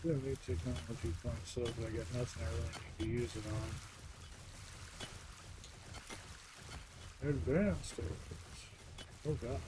Yeah, new technology points, so I got nothing I really need to use it on. Advanced areas. Oh god.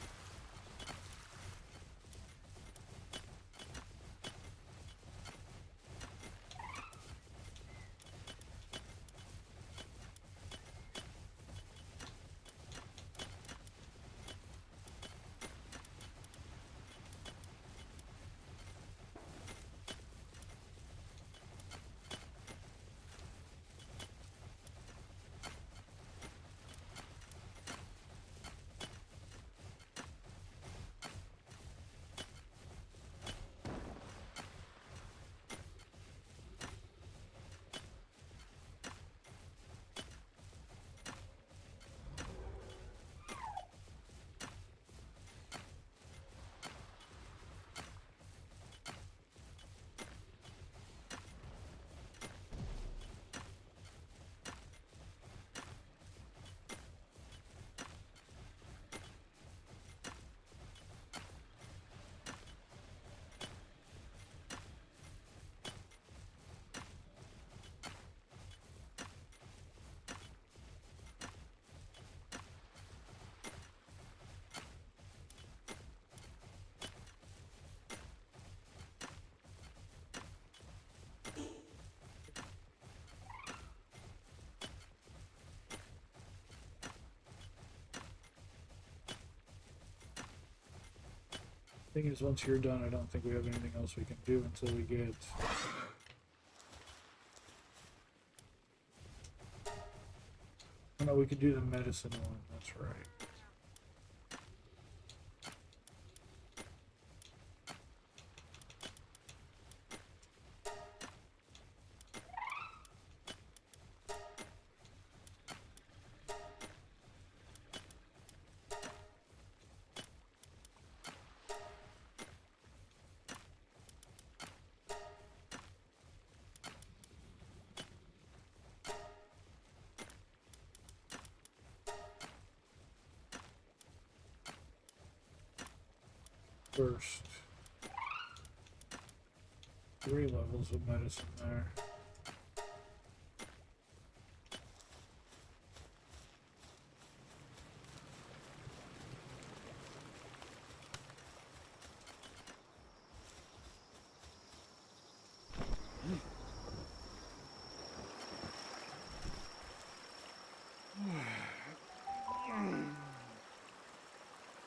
Thing is, once you're done, I don't think we have anything else we can do until we get... Oh, no, we could do the medicine one, that's right. First 3 levels of medicine there.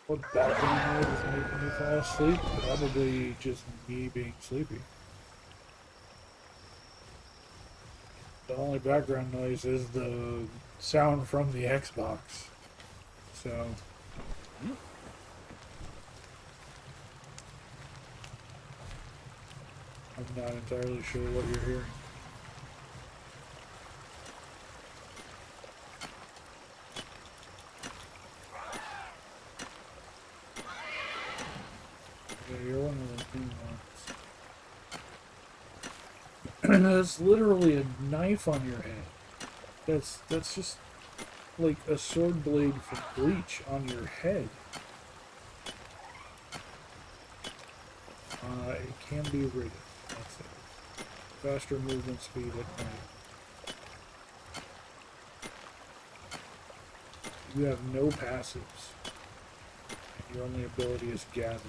What background noise is making me fall asleep? Probably just me being sleepy. The only background noise is the sound from the Xbox. So... I'm not entirely sure what you're hearing. Yeah, you're one of the new ones. And that's literally a knife on your head. That's just like a sword blade from Bleach on your head. It can be rid of. That's it. Faster movement speed at night. You have no passives. And your only ability is gather.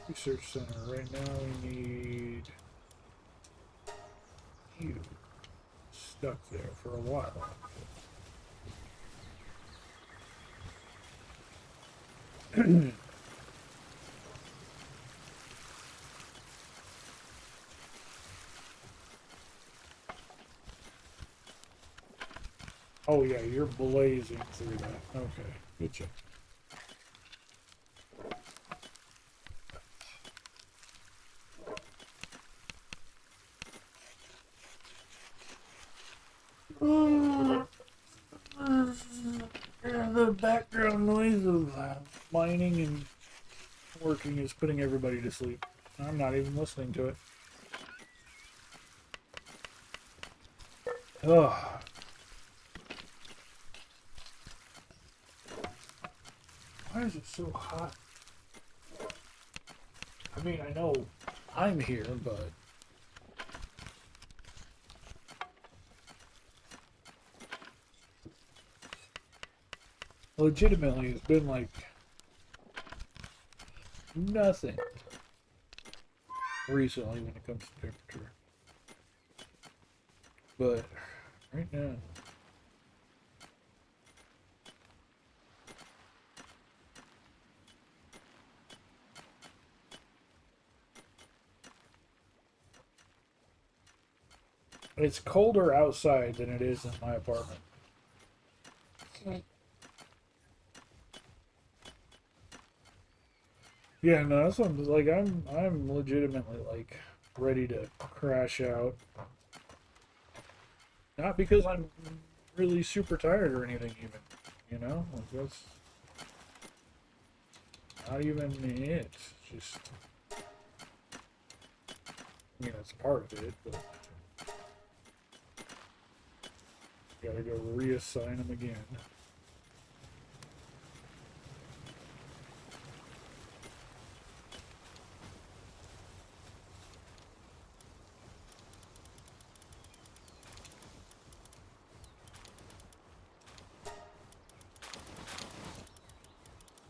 Research center. Right now we need you stuck there for a while. Oh yeah, you're blazing through that. Okay, good job. The background noise of mining and working is putting everybody to sleep. I'm not even listening to it. Ugh. Why is it so hot? I mean, I know I'm here, but legitimately it's been like nothing recently when it comes to temperature. But right now, it's colder outside than it is in my apartment. Yeah, no, that's what like I'm legitimately like ready to crash out. Not because I'm really super tired or anything even. You know? Like that's not even it. It's just I mean that's part of it, but gotta go reassign them again.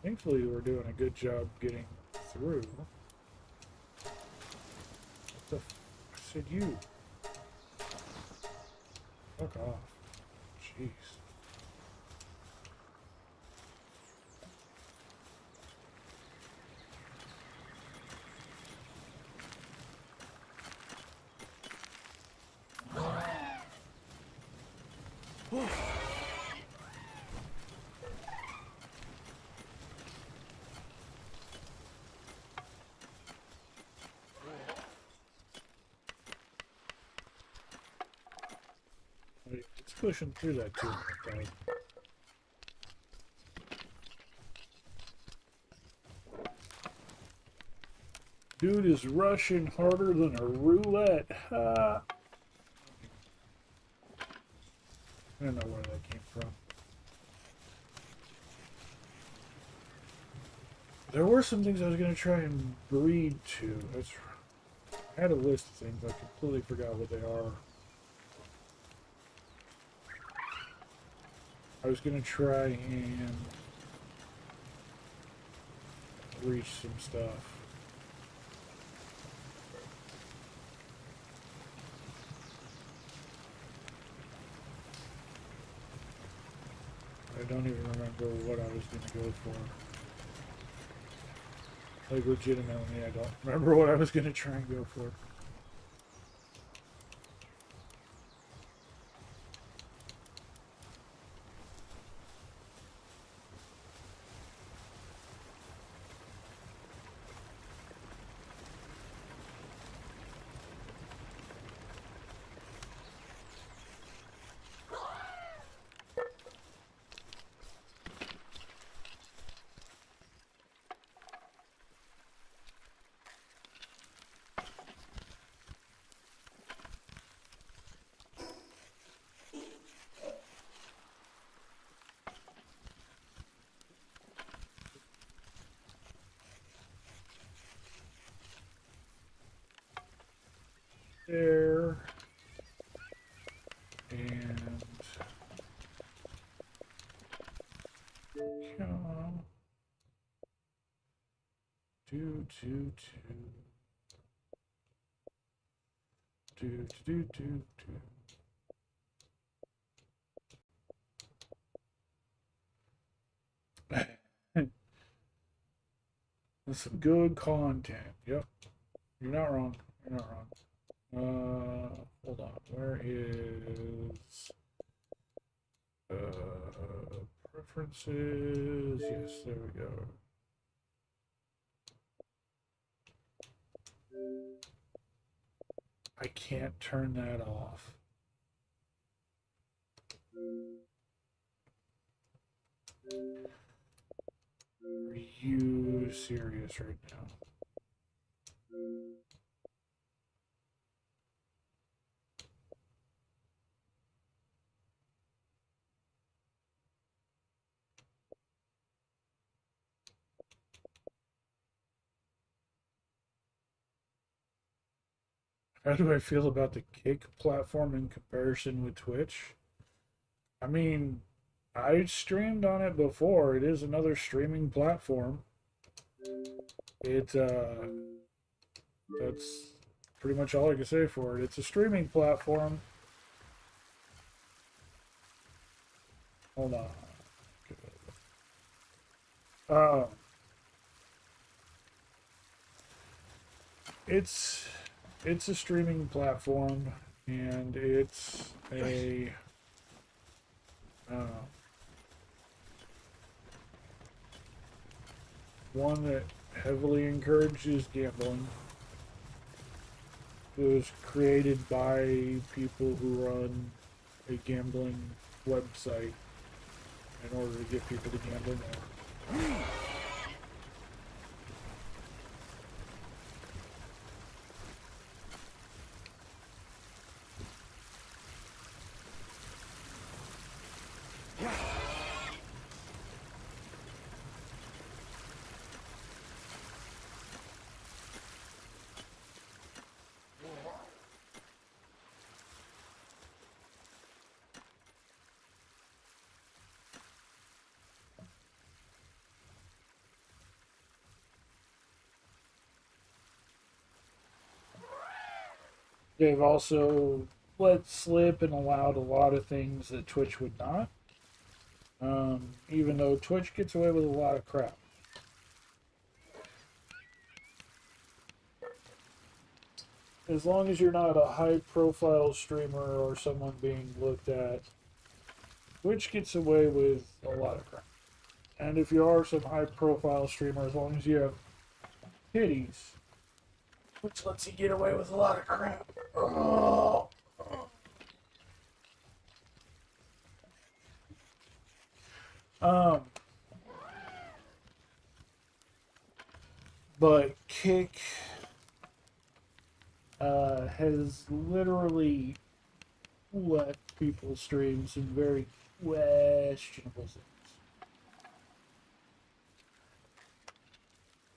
Thankfully, we're doing a good job getting through. What the I said you. Fuck off. Jeez. It's pushing through that 200,000. Dude is rushing harder than a roulette. Ha! I don't know where that came from. There were some things I was going to try and breed to. I had a list of things. I completely forgot what they are. I was going to try and reach some stuff. I don't even remember what I was going to go for. Like, legitimately, I don't remember what I was going to try and go for. There. And come. Do. That's some good content. Yep. You're not wrong. You're not wrong. Hold on. Where is Preferences. Yes, there we go. I can't turn that off. Are you serious right now? How do I feel about the Kick platform in comparison with Twitch? I mean, I streamed on it before. It is another streaming platform. That's pretty much all I can say for it. It's a streaming platform. Hold on. Uh, it's it's a streaming platform, and it's a uh, one that heavily encourages gambling. It was created by people who run a gambling website in order to get people to gamble more. They've also let slip and allowed a lot of things that Twitch would not. Even though Twitch gets away with a lot of crap. As long as you're not a high profile streamer or someone being looked at, Twitch gets away with a lot of crap. And if you are some high profile streamer, as long as you have titties, Twitch lets you get away with a lot of crap. Oh. Um, but Kick has literally let people stream some very questionable things.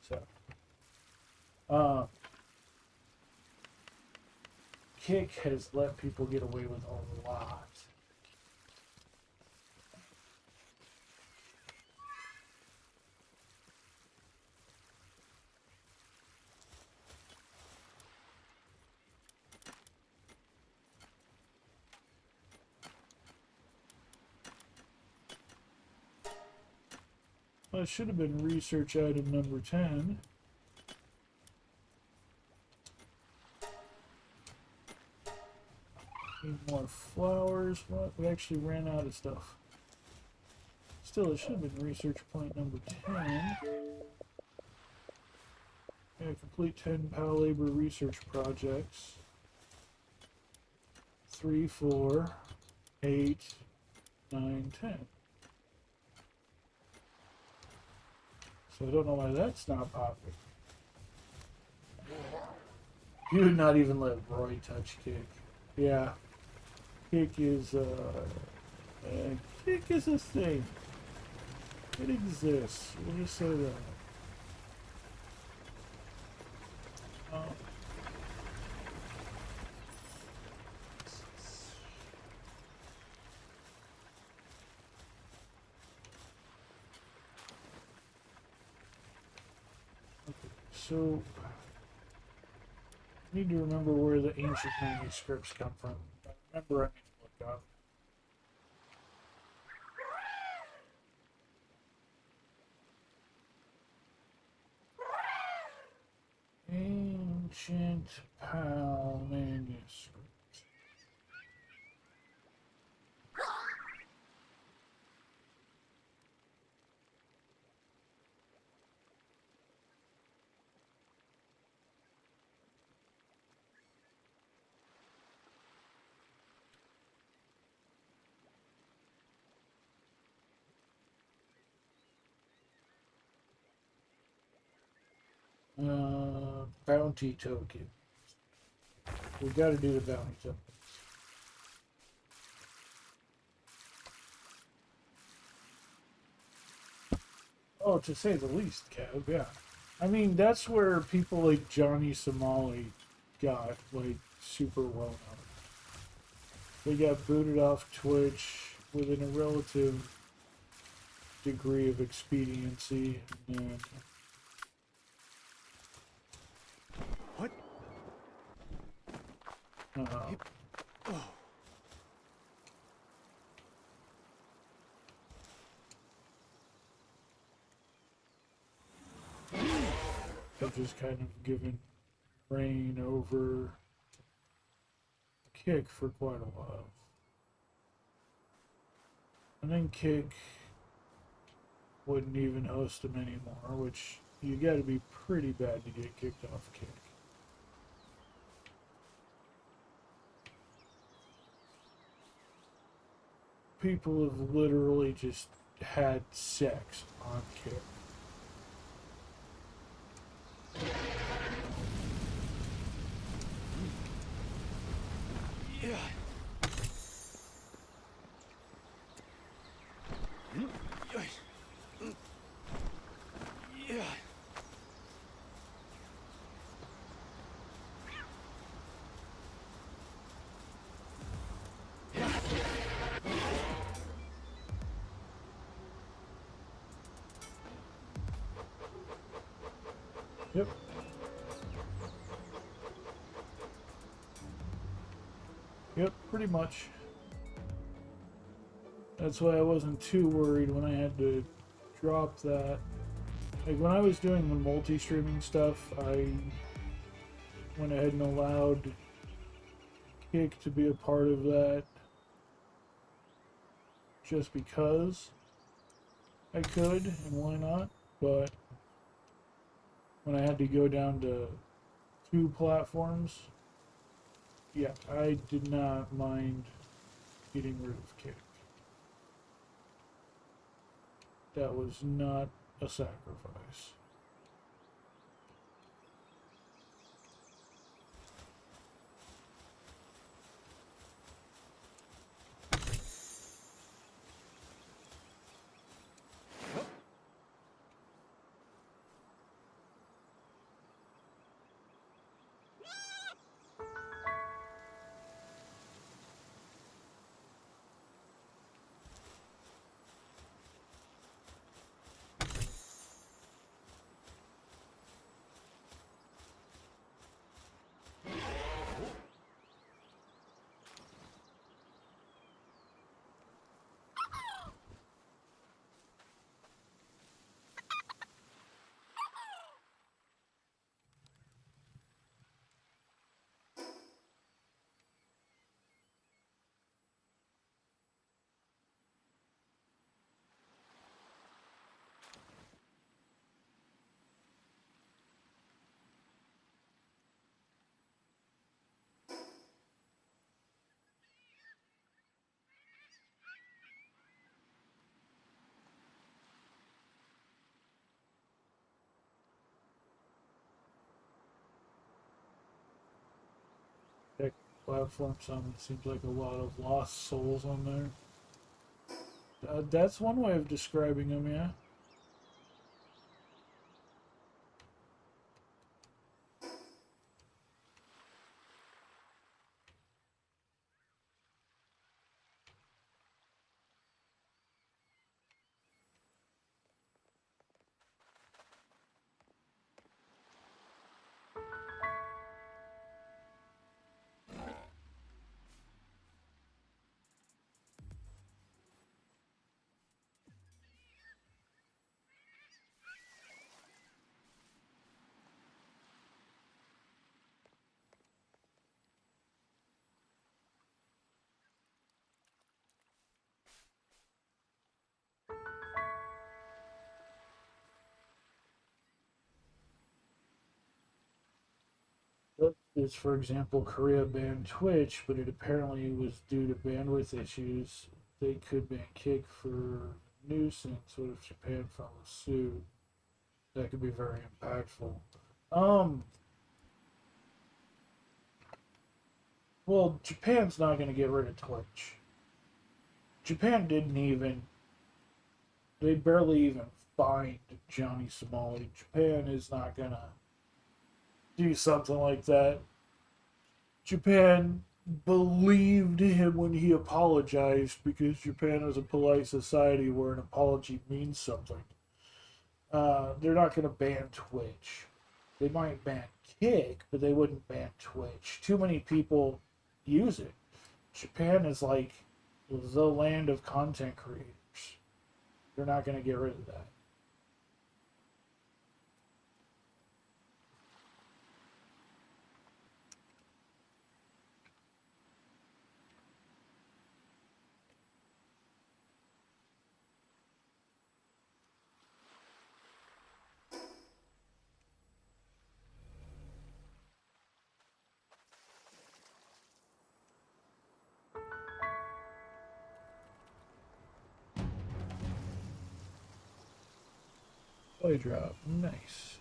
So, Kick has let people get away with a lot. Well, it should have been research item number 10. Need more flowers. What? We actually ran out of stuff. Still, it should have been research point number 10. Yeah, complete 10 PAL labor research projects. 3, 4, 8, 9, 10. So I don't know why that's not popping. You would not even let Roy touch Kick. Yeah. Kick is Kick is a thing. It exists. We'll just say that. So, I need to remember where the ancient manuscripts come from. I remember I need to look up. Ancient PAL manuscript. Bounty token. We gotta do the bounty token. Oh, to say the least, Kev, yeah. I mean, that's where people like Johnny Somali got, like, super well known. They got booted off Twitch within a relative degree of expediency, and What? uh, Oh. they've just kind of given reign over Kick for quite a while. And then Kick wouldn't even host him anymore, which you gotta be pretty bad to get kicked off Kick. People have literally just had sex on Kick. Yeah. Yeah. Yep. Yep, pretty much. That's why I wasn't too worried when I had to drop that. Like, when I was doing the multi-streaming stuff, I went ahead and allowed Kick to be a part of that just because I could, and why not? But when I had to go down to 2 platforms, yeah, I did not mind getting rid of Kick. That was not a sacrifice. Tech platform summon seems like a lot of lost souls on there. That's one way of describing them, yeah. Is, for example, Korea banned Twitch, but it apparently was due to bandwidth issues. They could ban Kick for nuisance. What if Japan filed suit? That could be very impactful. Um, well, Japan's not going to get rid of Twitch. Japan didn't even, they barely even fined Johnny Somali. Japan is not going to do something like that. Japan believed him when he apologized because Japan is a polite society where an apology means something. They're not going to ban Twitch. They might ban Kick, but they wouldn't ban Twitch. Too many people use it. Japan is like the land of content creators. They're not going to get rid of that. Play drop. Nice.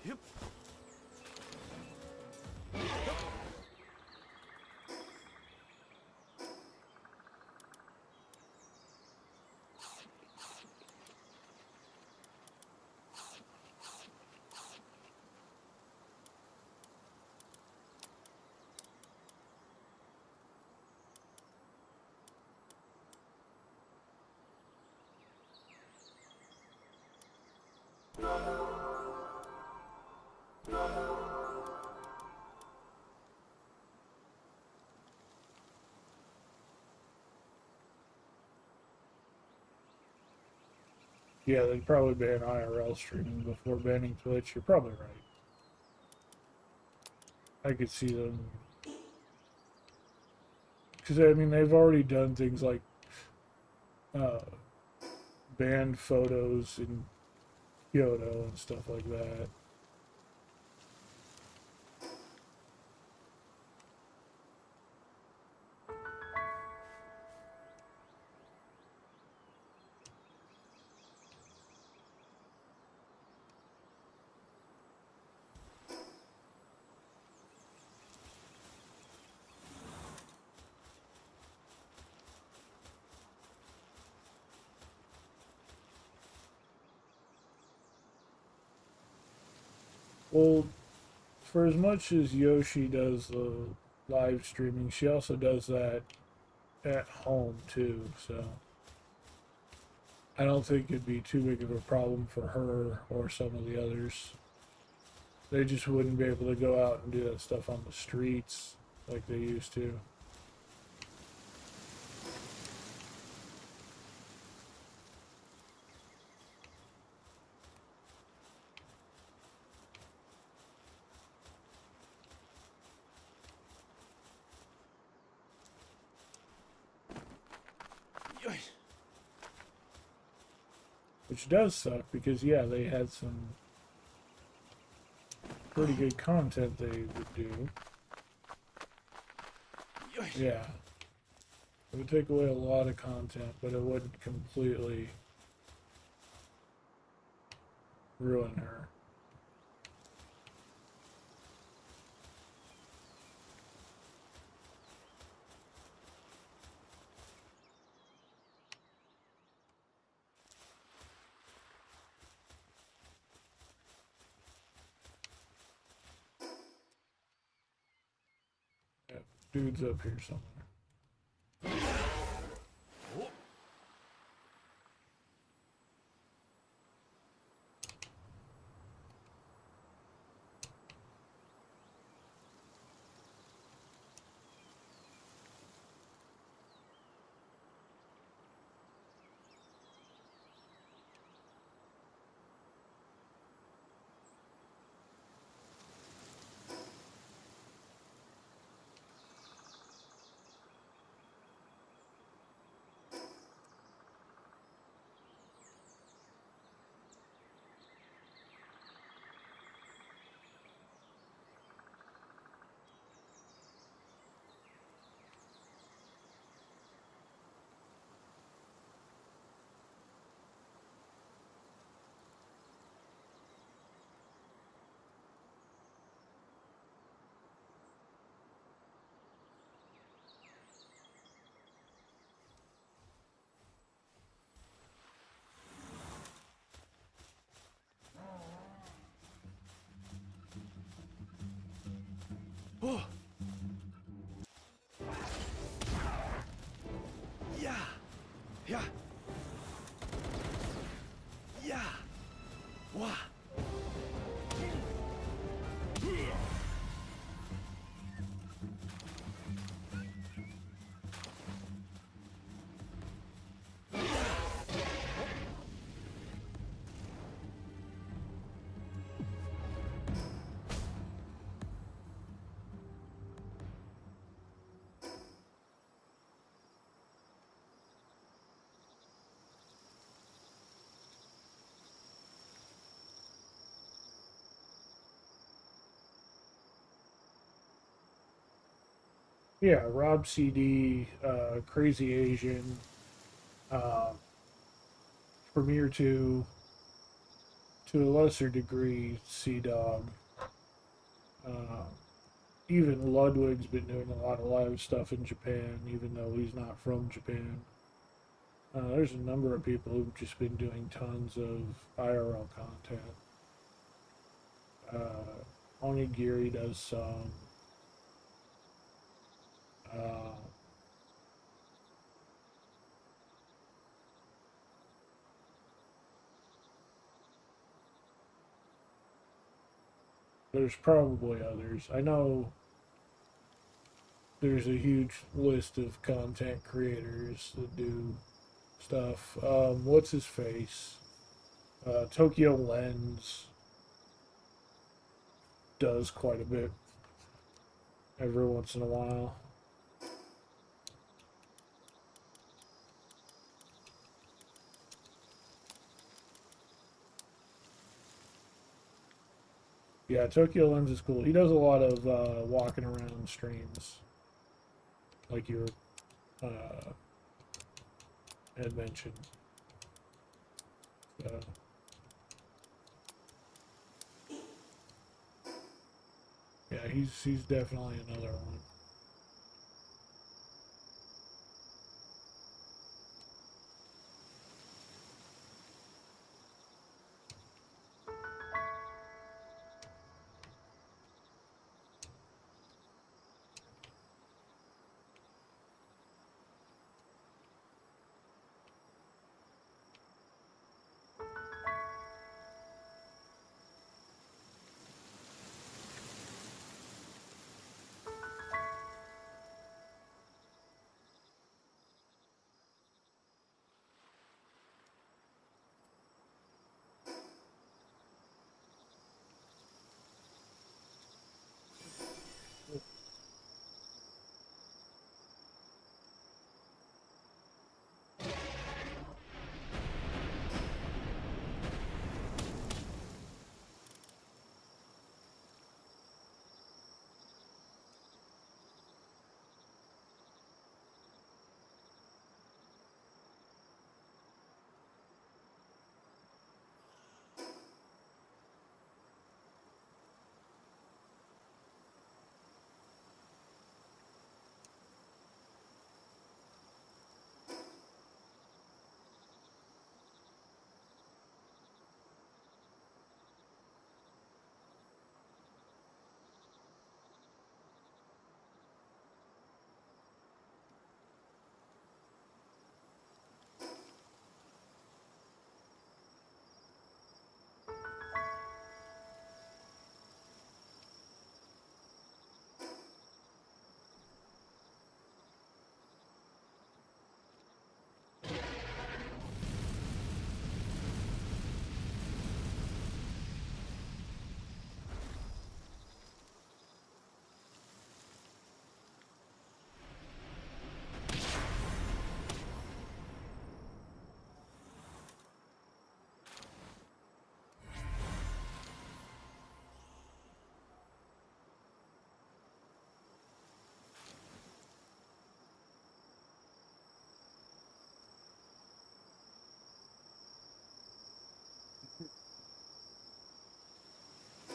Yep. Yeah, they'd probably ban IRL streaming before banning Twitch. You're probably right. I could see them. Because, I mean, they've already done things like uh, banned photos in Kyoto and stuff like that. Well, for as much as Yoshi does the live streaming, she also does that at home too. So I don't think it'd be too big of a problem for her or some of the others. They just wouldn't be able to go out and do that stuff on the streets like they used to. Which does suck because, yeah, they had some pretty good content they would do. Yeah. It would take away a lot of content, but it wouldn't completely ruin her. Yeah, dude's up here somewhere. Oh. Yeah. Yeah. Yeah. Wah. Yeah, Rob CD, Crazy Asian, uh, Premiere 2, to a lesser degree, Sea Dog. Uh, Even Ludwig's been doing a lot of live stuff in Japan, even though he's not from Japan. There's a number of people who've just been doing tons of IRL content. Onigiri does some. Uh, there's probably others. I know there's a huge list of content creators that do stuff. What's his face? Tokyo Lens does quite a bit every once in a while. Yeah, Tokyo Lens is cool. He does a lot of walking around streams, like you had mentioned. So, yeah, he's definitely another one.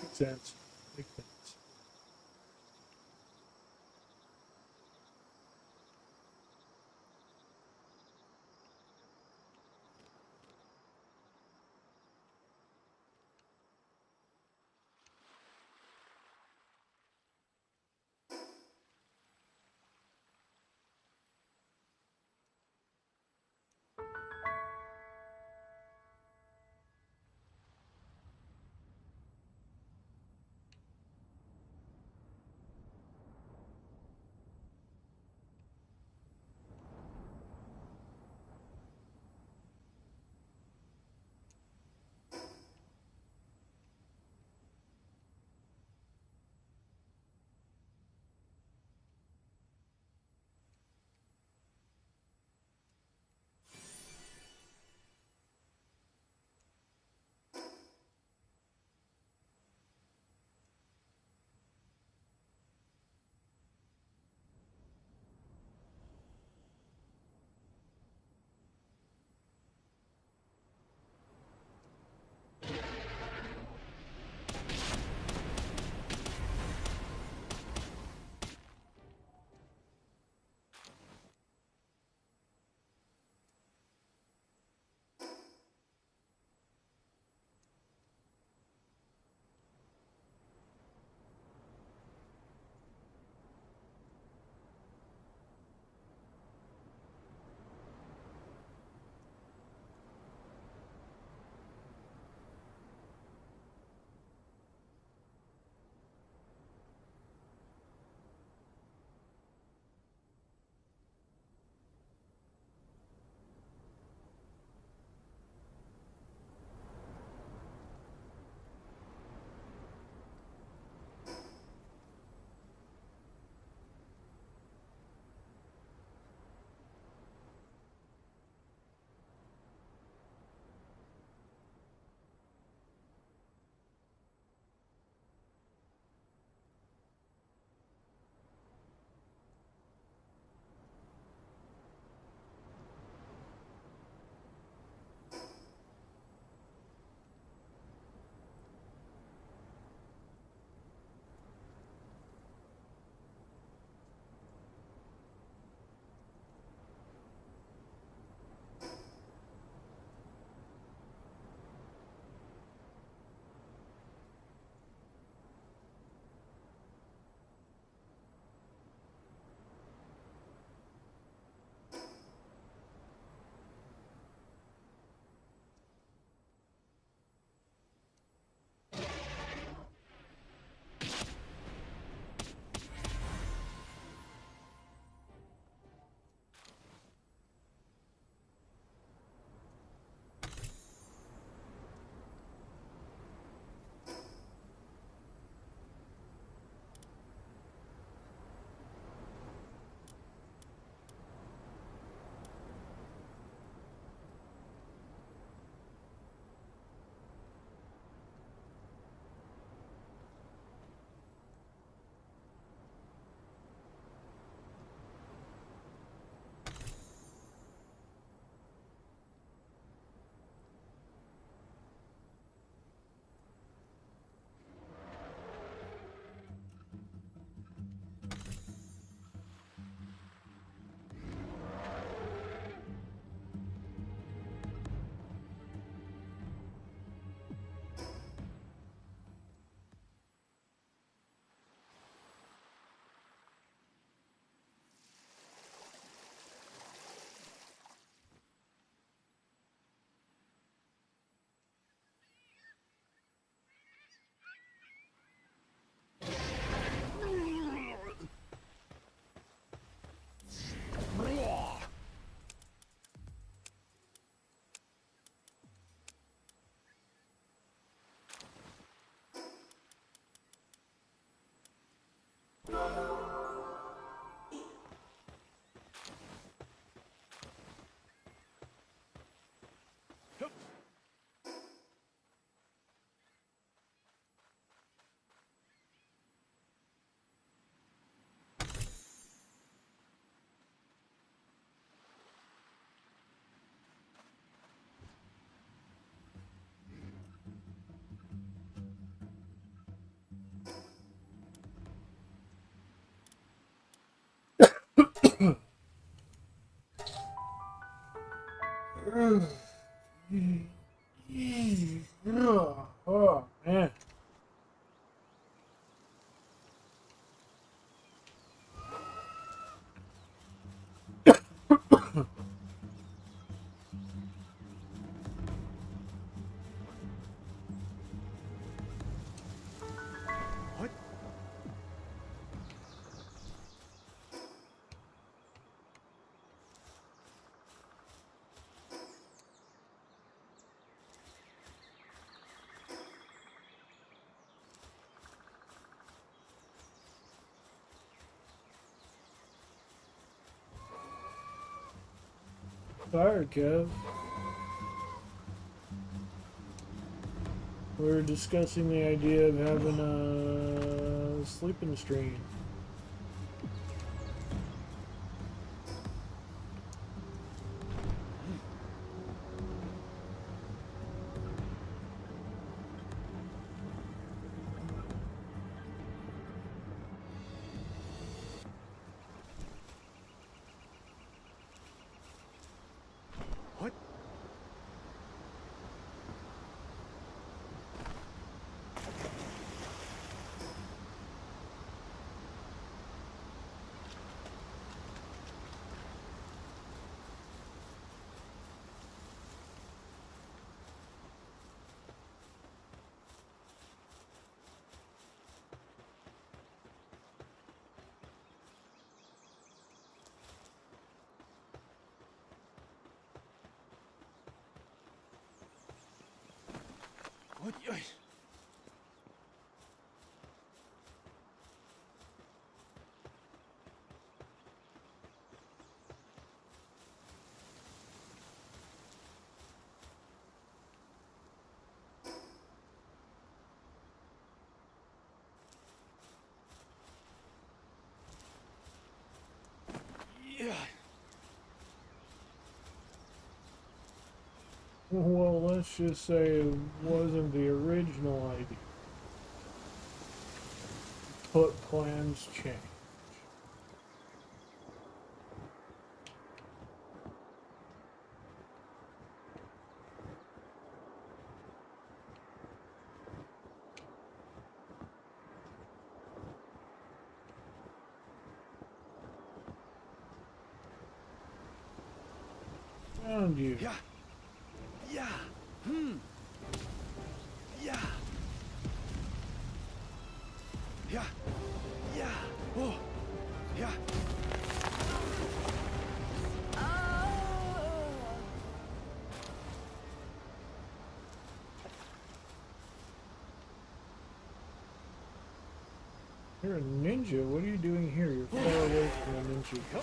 Makes sense. Makes sense. Oh, man. What? Tired, Kev. We're discussing the idea of having a sleeping stream. What? What? Yeah. Well, let's just say it wasn't the original idea. But plans change. Found you. Yeah. Yeah. Hmm. Yeah. Yeah. Yeah. Oh. Yeah. You're a ninja. What are you doing here? You're far away from the ninja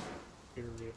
area.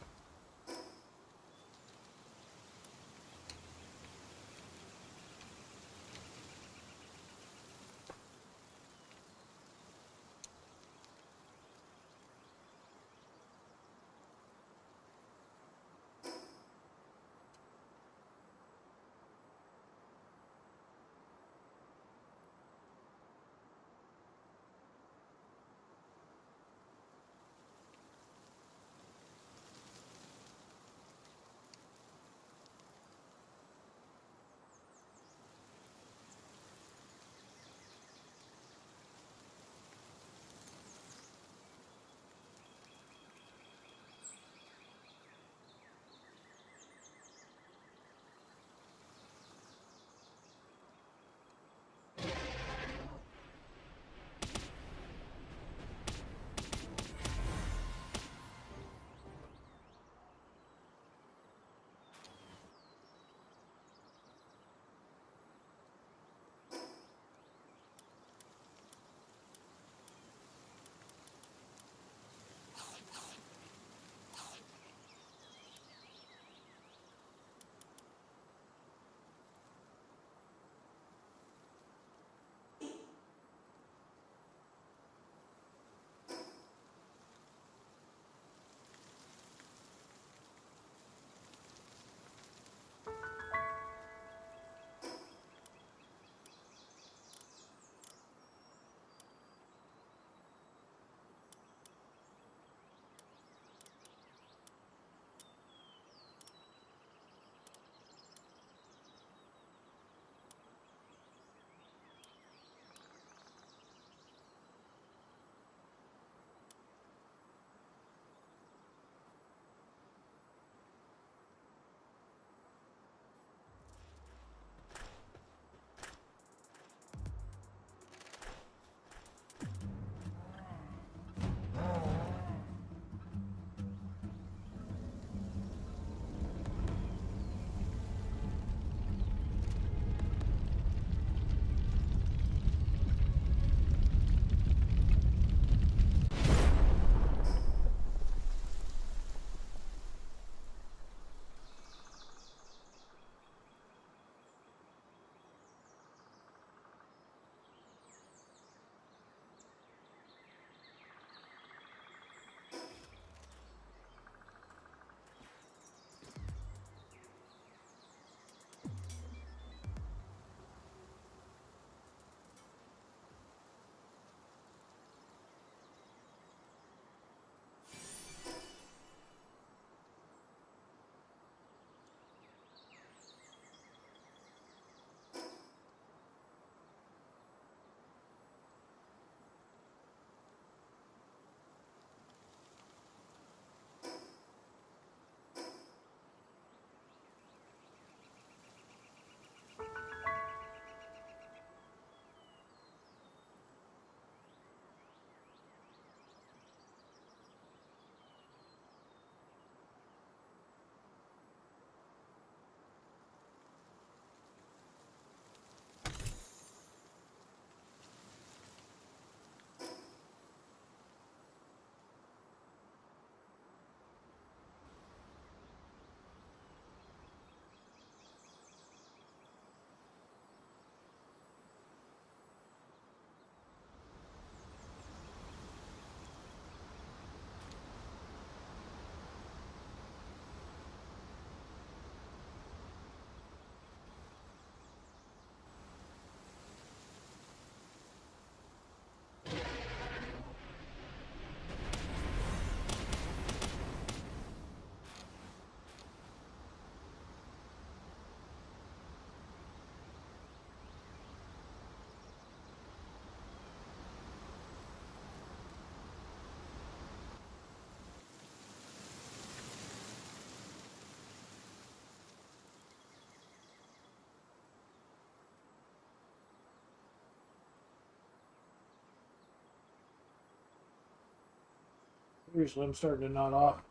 Seriously, I'm starting to nod off.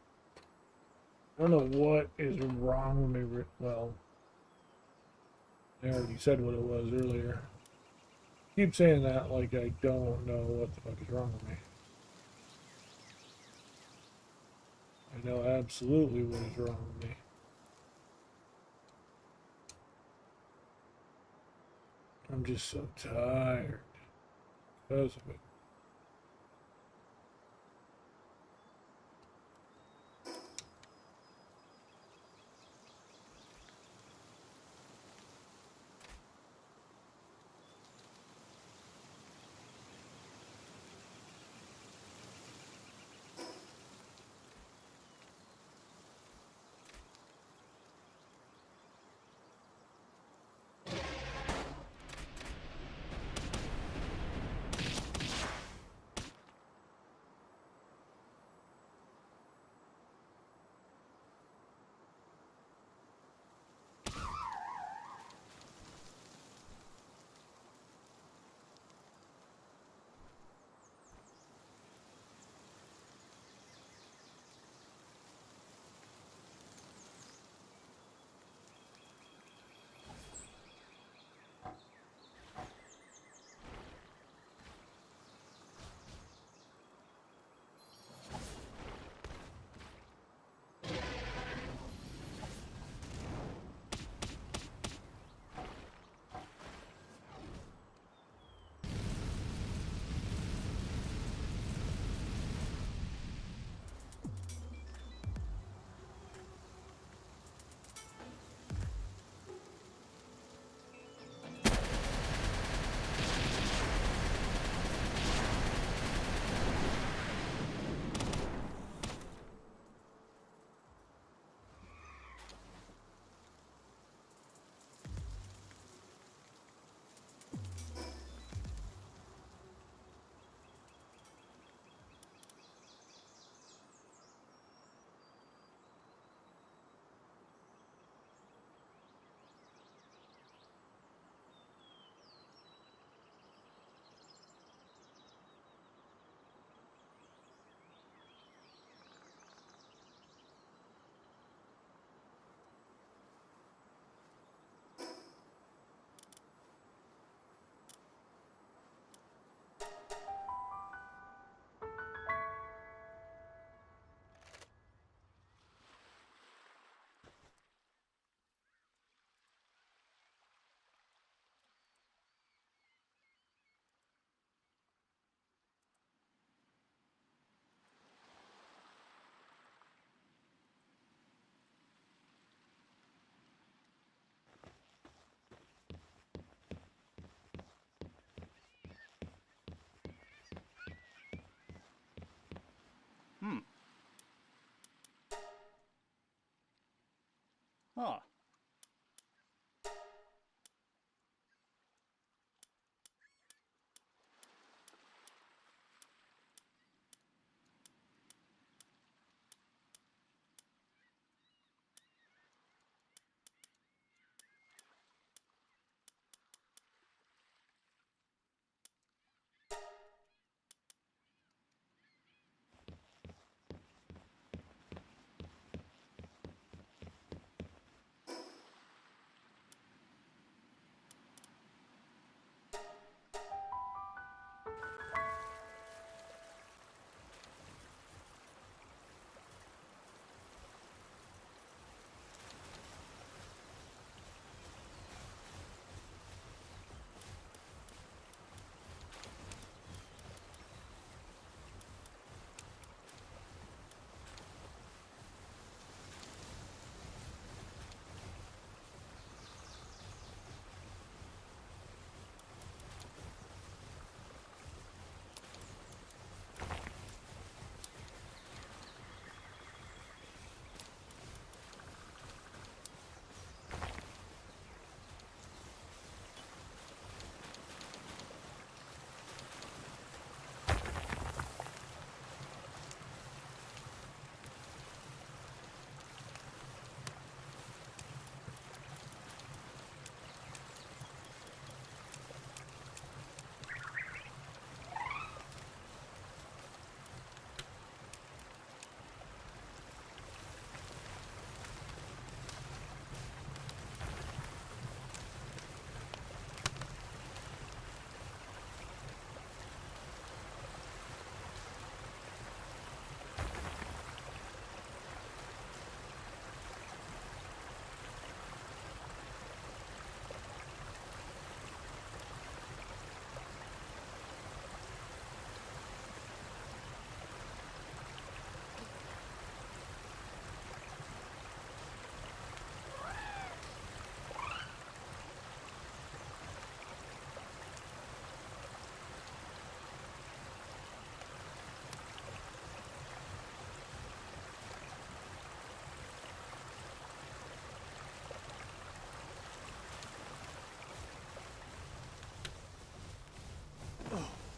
I don't know what is wrong with me. Well, I already said what it was earlier. Keep saying that like I don't know what the fuck is wrong with me. I know absolutely what is wrong with me. I'm just so tired because of it.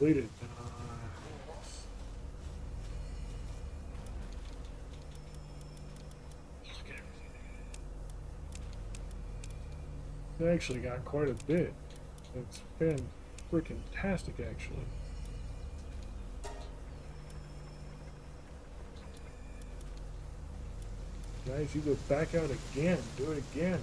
completed. Look at everything. I actually got quite a bit. It's been freaking tastic, actually. Guys, you go back out again. Do it again.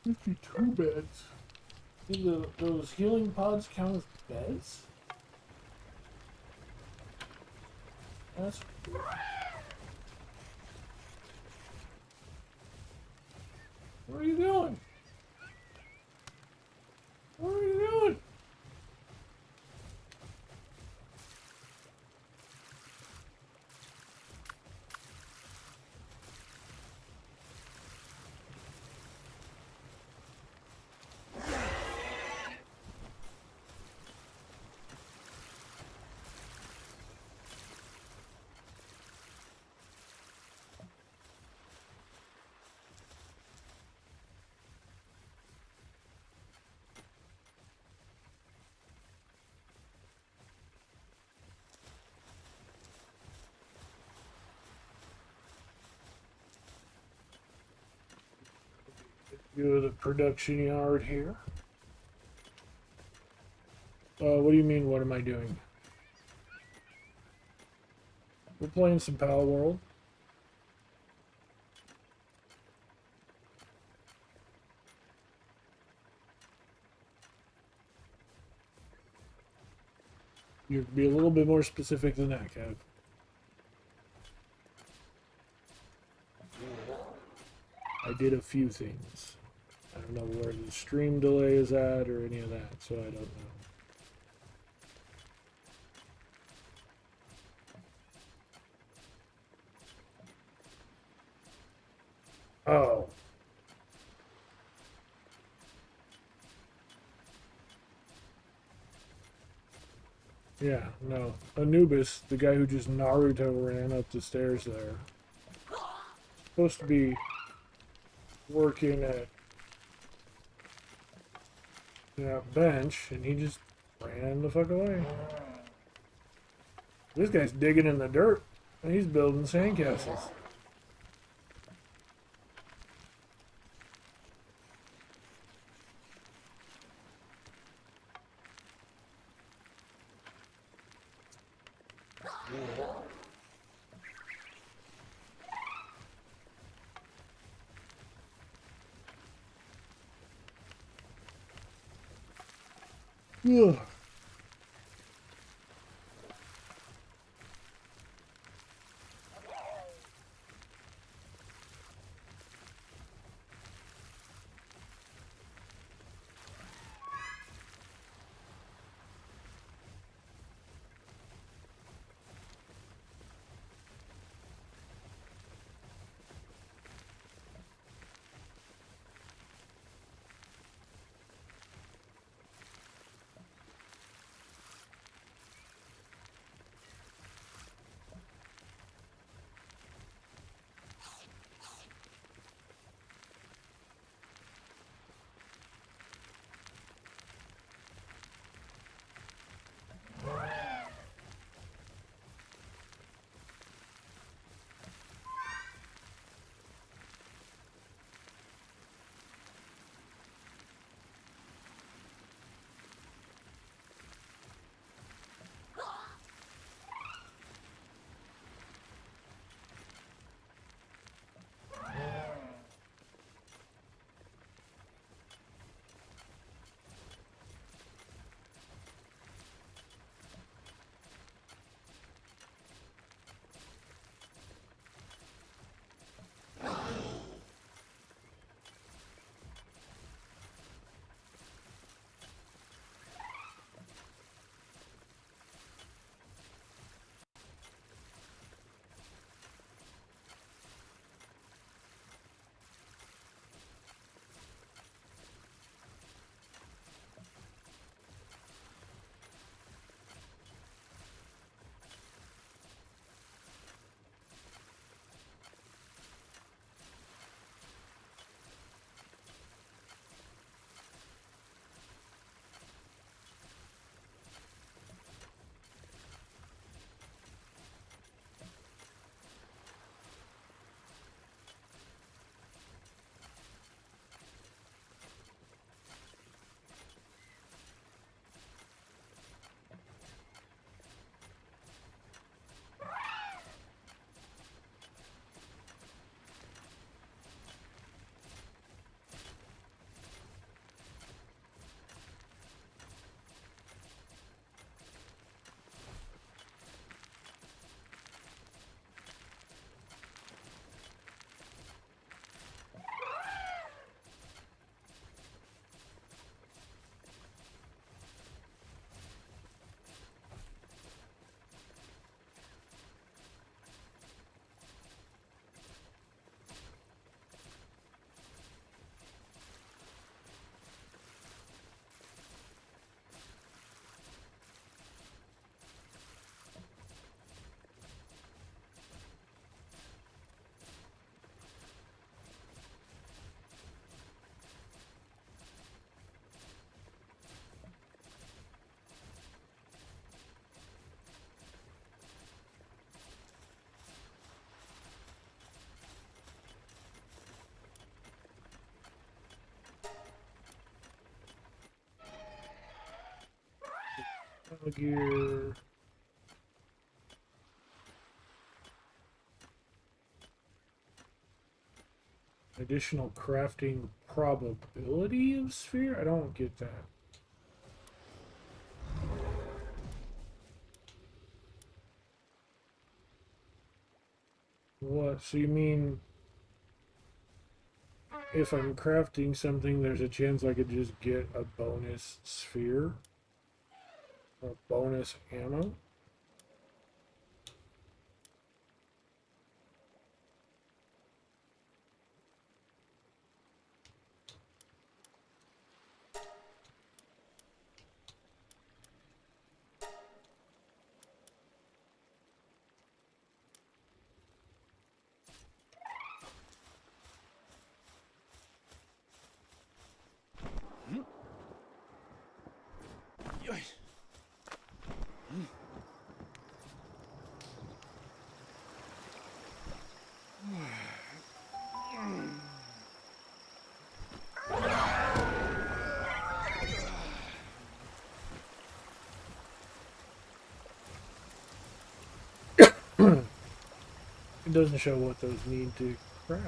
Two beds. Do those healing pods count as beds? That's. Where are you going? Where are you going? Go to the production yard here. What do you mean, what am I doing? We're playing some Palworld. You'd be a little bit more specific than that, Kev. I did a few things. I don't know where the stream delay is at or any of that, so I don't know. Oh. Yeah, no. Anubis, the guy who just Naruto ran up the stairs there, supposed to be working at that bench, and he just ran the fuck away. This guy's digging in the dirt, and he's building sandcastles. Ugh. Gear. Additional crafting probability of sphere? I don't get that. What? So you mean if I'm crafting something, there's a chance I could just get a bonus sphere? Or bonus ammo? Yoy. It doesn't show what those need to craft.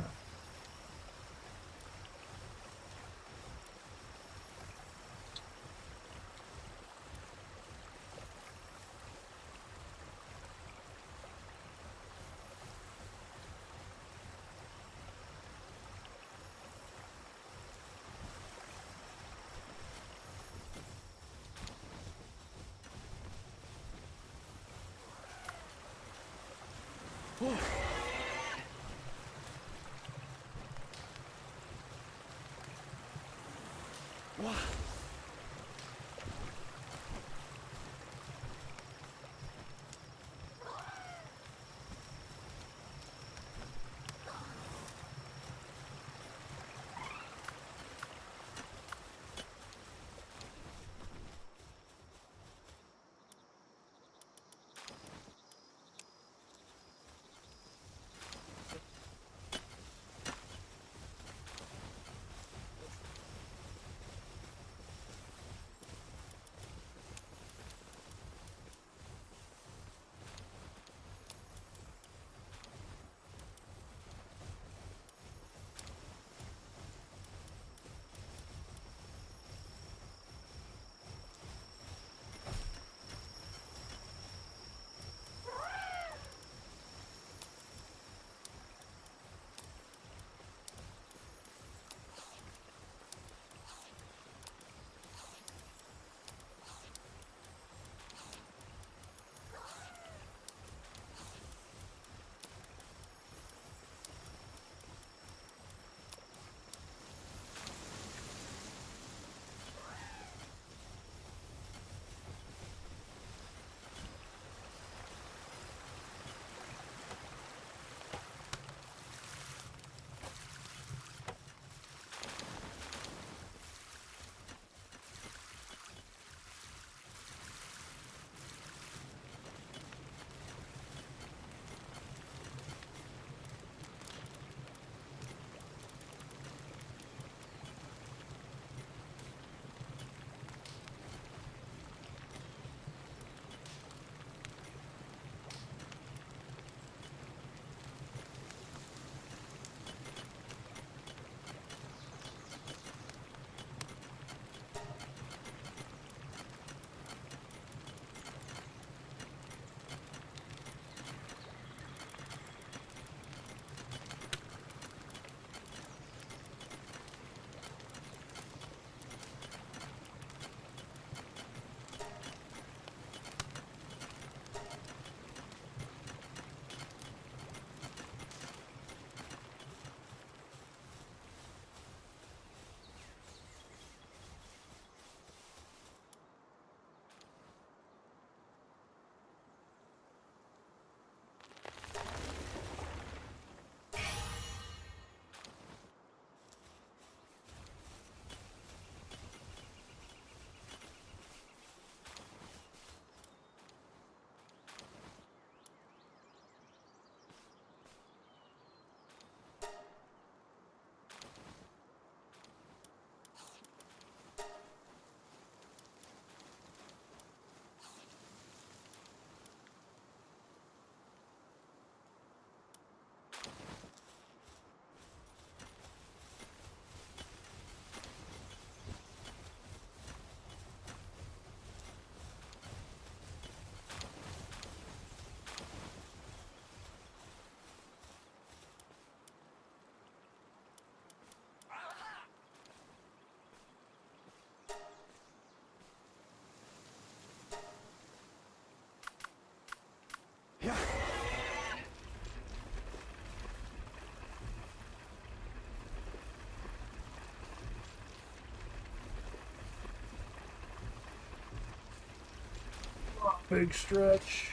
Big stretch.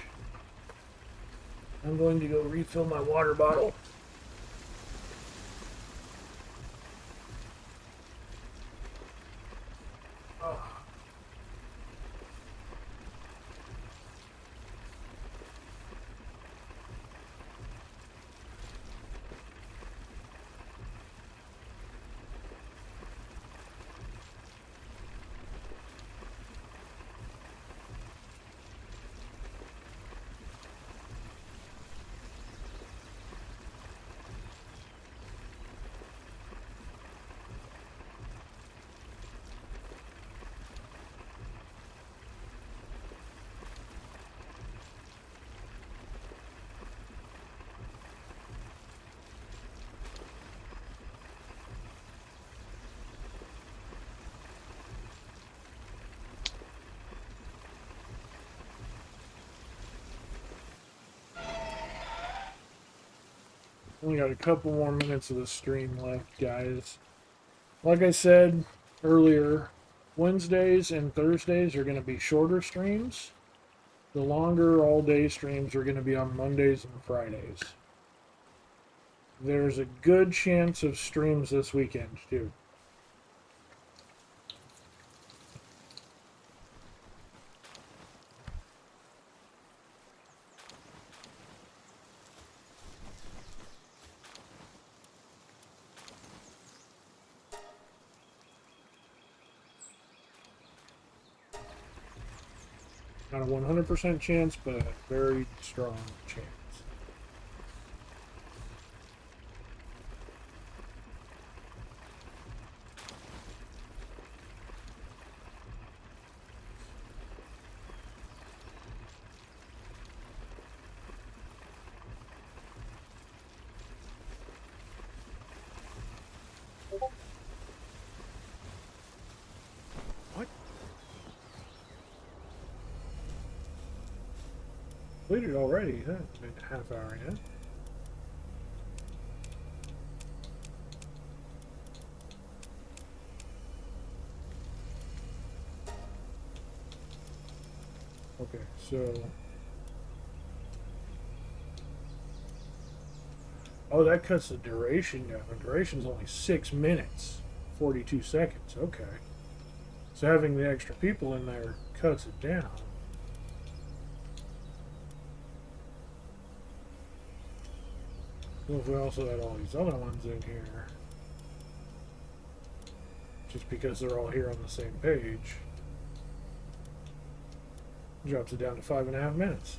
I'm going to go refill my water bottle. Only got a couple more minutes of the stream left, guys. Like I said earlier, Wednesdays and Thursdays are going to be shorter streams. The longer all day streams are going to be on Mondays and Fridays. There's a good chance of streams this weekend, too. Not a 100% chance, but a very strong chance. What? Completed already, huh? It's been a half hour, yeah? Okay, so... Oh, that cuts the duration down. The duration's only 6 minutes, 42 seconds. Okay. So having the extra people in there cuts it down. Well, if we also had all these other ones in here, just because they're all here on the same page, drops it down to 5.5 minutes.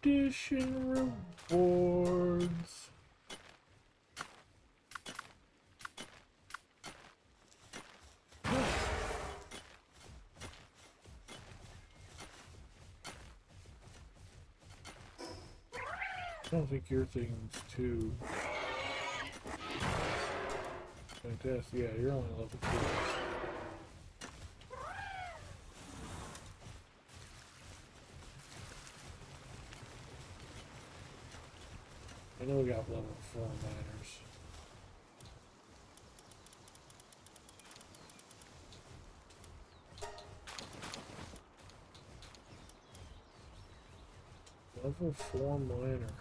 Edition rewards. don't think your thing's too fantastic. Yeah, you're only level 2. I know we got level 4 miners. Level 4 miner.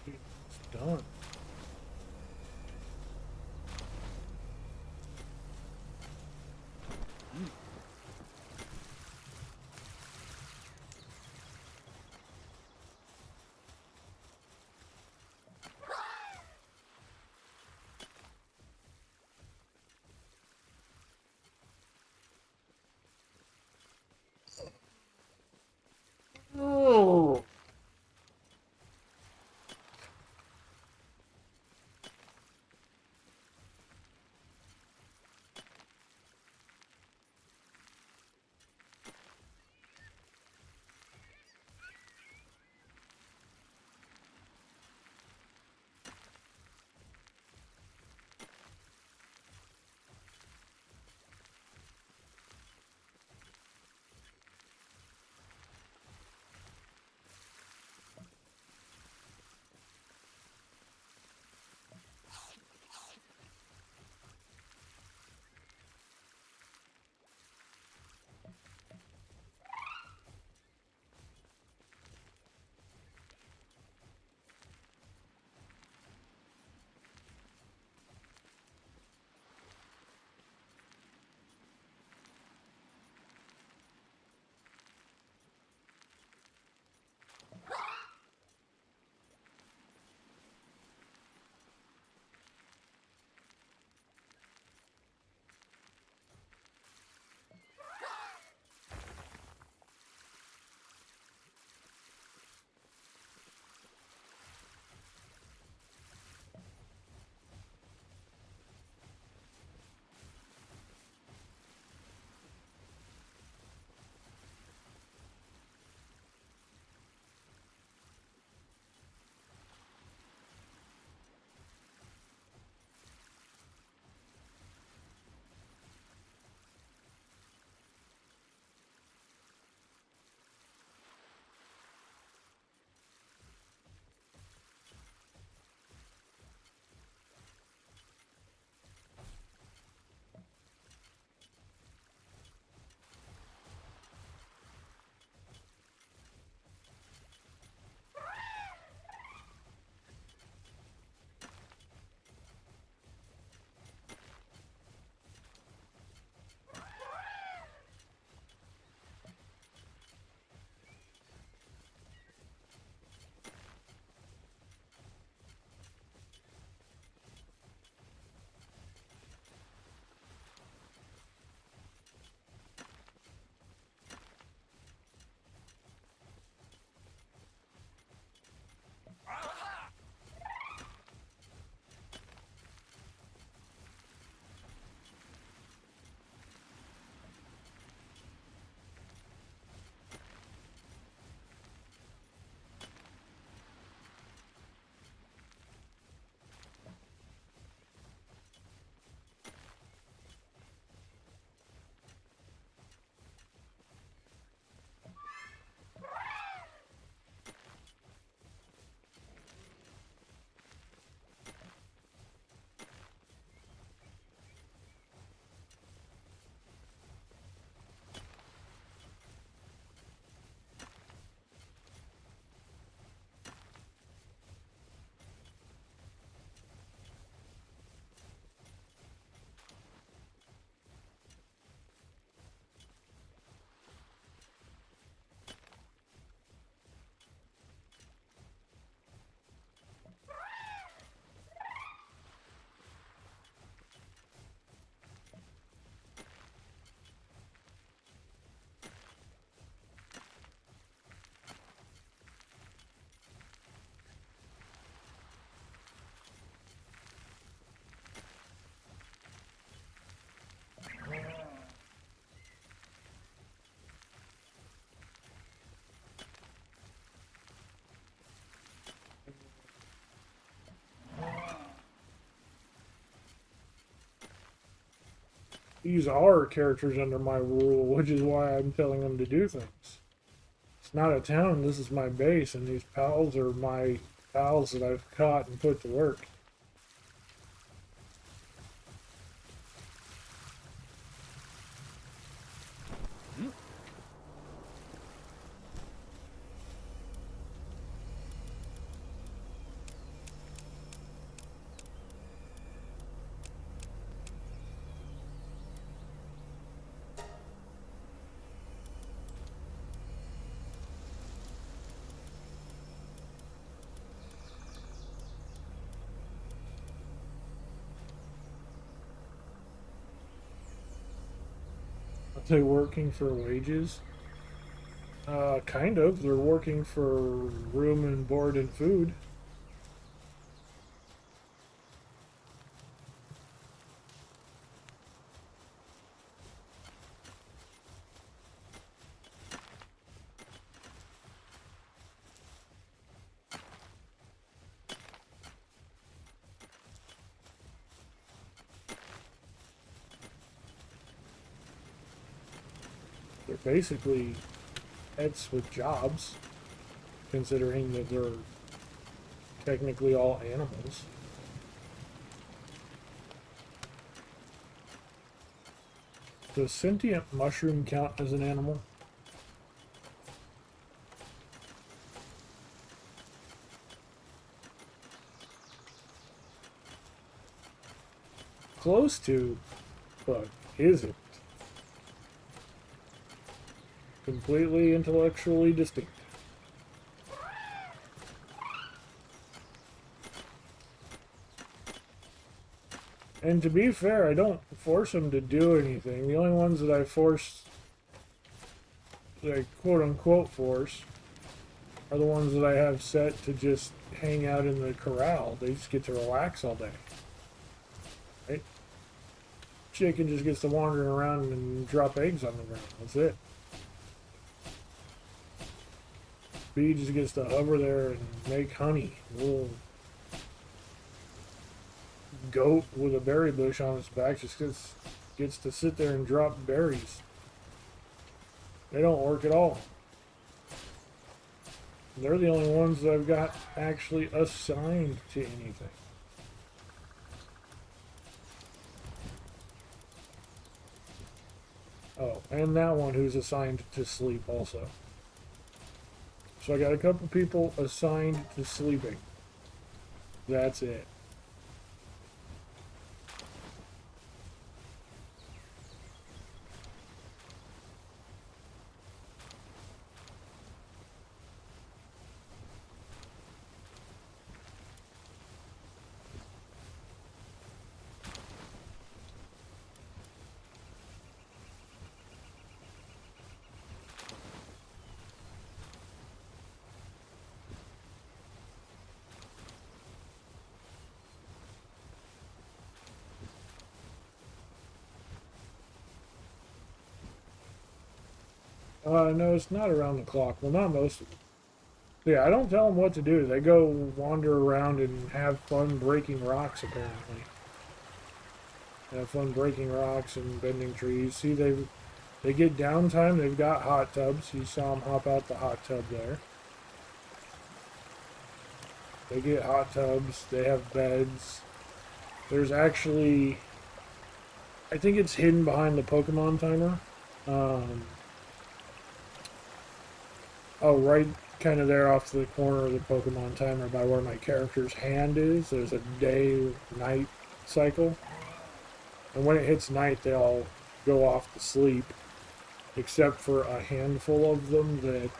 It's done. These are characters under my rule, which is why I'm telling them to do things. It's not a town, this is my base, and these pals are my pals that I've caught and put to work. Are they working for wages? Kind of. They're working for room and board and food. They're basically pets with jobs, considering that they're technically all animals. Does sentient mushroom count as an animal? Close to, but isn't. Completely intellectually distinct. And to be fair, I don't force them to do anything. The only ones that I force, like quote-unquote force, are the ones that I have set to just hang out in the corral. They just get to relax all day. Right? Chicken just gets to wander around and drop eggs on the ground. That's it. Bee just gets to hover there and make honey. Little goat with a berry bush on its back just gets to sit there and drop berries. They don't work at all. They're the only ones that I've got actually assigned to anything. Oh, and that one who's assigned to sleep also. So I got a couple people assigned to sleeping. That's it. No, it's not around the clock. Well, not most of them. Yeah, I don't tell them what to do. They go wander around and have fun breaking rocks, apparently. They have fun breaking rocks and bending trees. See, they get downtime. They've got hot tubs. You saw them hop out the hot tub there. They get hot tubs. They have beds. There's actually, I think it's hidden behind the Pokemon timer. Oh, right kind of there off the corner of the Pokemon timer by where my character's hand is, there's a day-night cycle. And when it hits night, they all go off to sleep, except for a handful of them that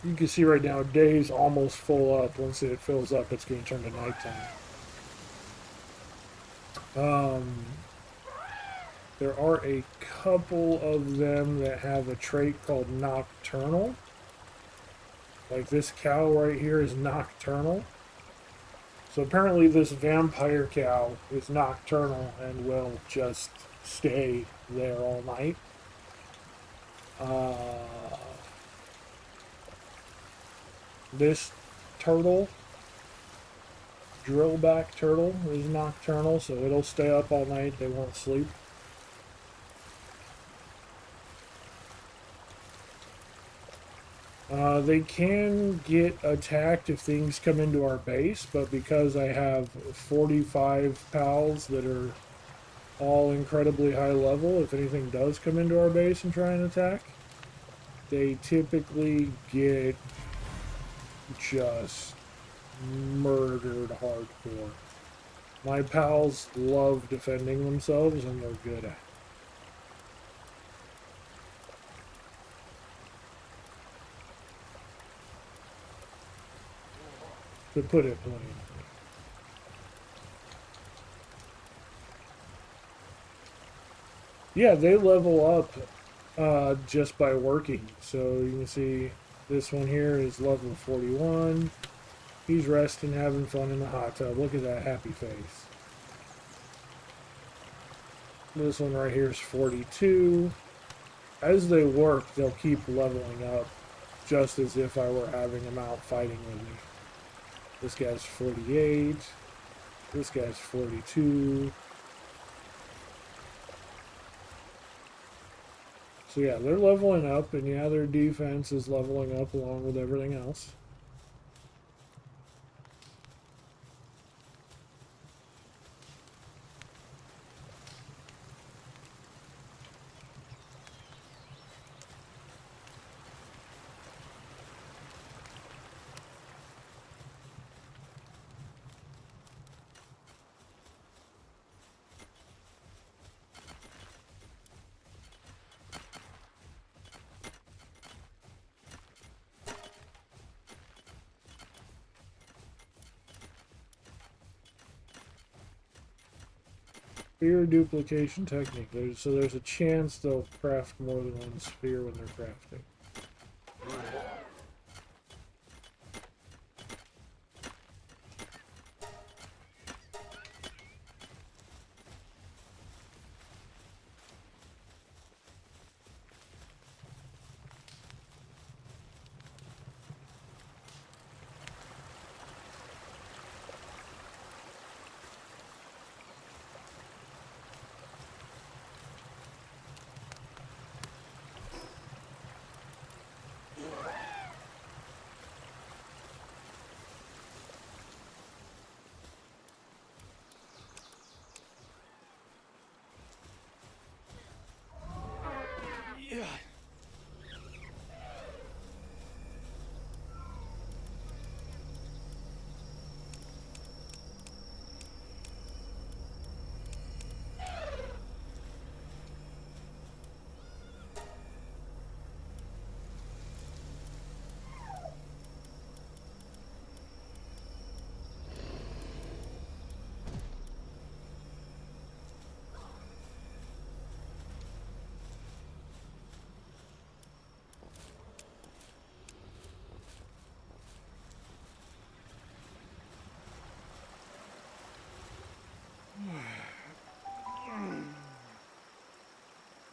you can see right now, day's almost full up. Once it fills up, it's going to turn to nighttime. There are a couple of them that have a trait called nocturnal. Like this cow right here is nocturnal. So apparently this vampire cow is nocturnal and will just stay there all night. This turtle drillback turtle is nocturnal, so it'll stay up all night. They won't sleep. They can get attacked if things come into our base, but because I have 45 pals that are all incredibly high level, if anything does come into our base and try and attack, they typically get just murdered hardcore. My pals love defending themselves and they're good at it. To put it plainly. Yeah, they level up just by working. So you can see this one here is level 41. He's resting, having fun in the hot tub. Look at that happy face. This one right here is 42. As they work, they'll keep leveling up, just as if I were having them out fighting with me. This guy's 48. This guy's 42. So yeah, they're leveling up, and yeah, their defense is leveling up along with everything else. Sphere duplication technique. So there's a chance they'll craft more than one sphere when they're crafting. Yeah.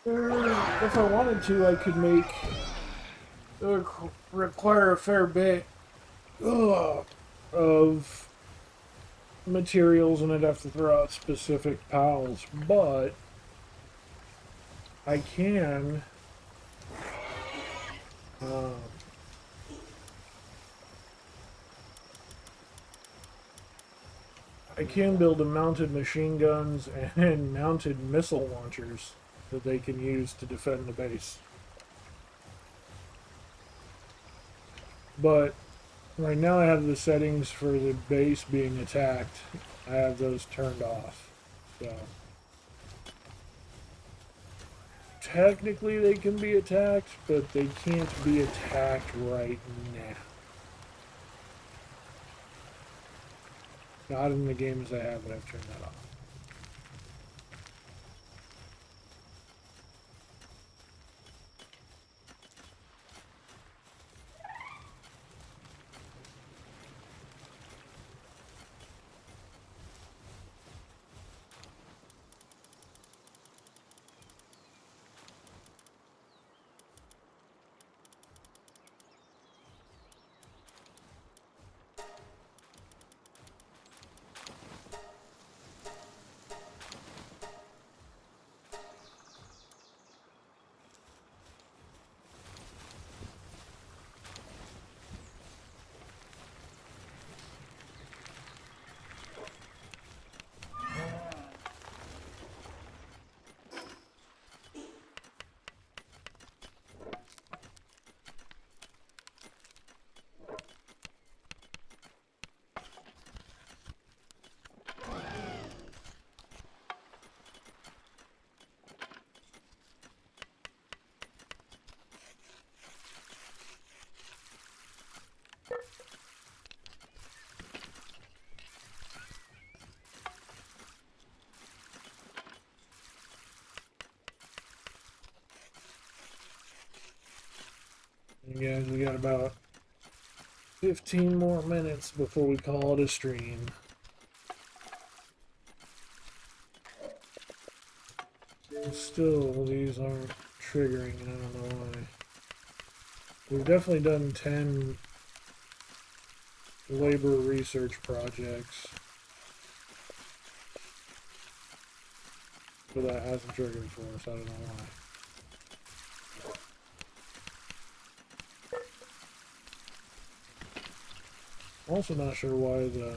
If I wanted to, I could make. It would require a fair bit of materials, and I'd have to throw out specific pals. But I can. I can build them mounted machine guns and mounted missile launchers that they can use to defend the base. But right now I have the settings for the base being attacked. I have those turned off. So technically they can be attacked, but they can't be attacked right now. Not in the games I have, but I've turned that off. guys, we got about 15 more minutes before we call it a stream. Still, these aren't triggering, and I don't know why. We've definitely done 10 labor research projects, but that hasn't triggered for us. I don't know why. I'm also not sure why the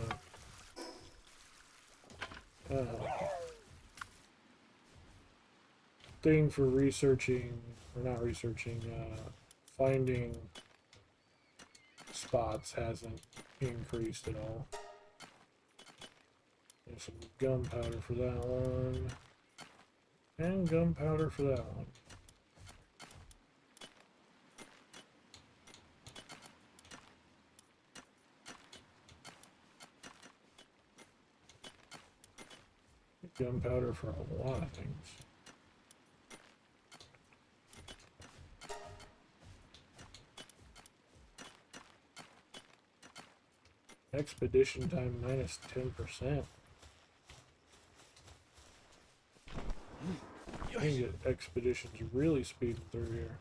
thing for researching, or not researching, finding spots hasn't increased at all. There's some gunpowder for that one, and gunpowder for that one. Gunpowder for a lot of things. Expedition time minus 10%. I can get expeditions really speeding through here.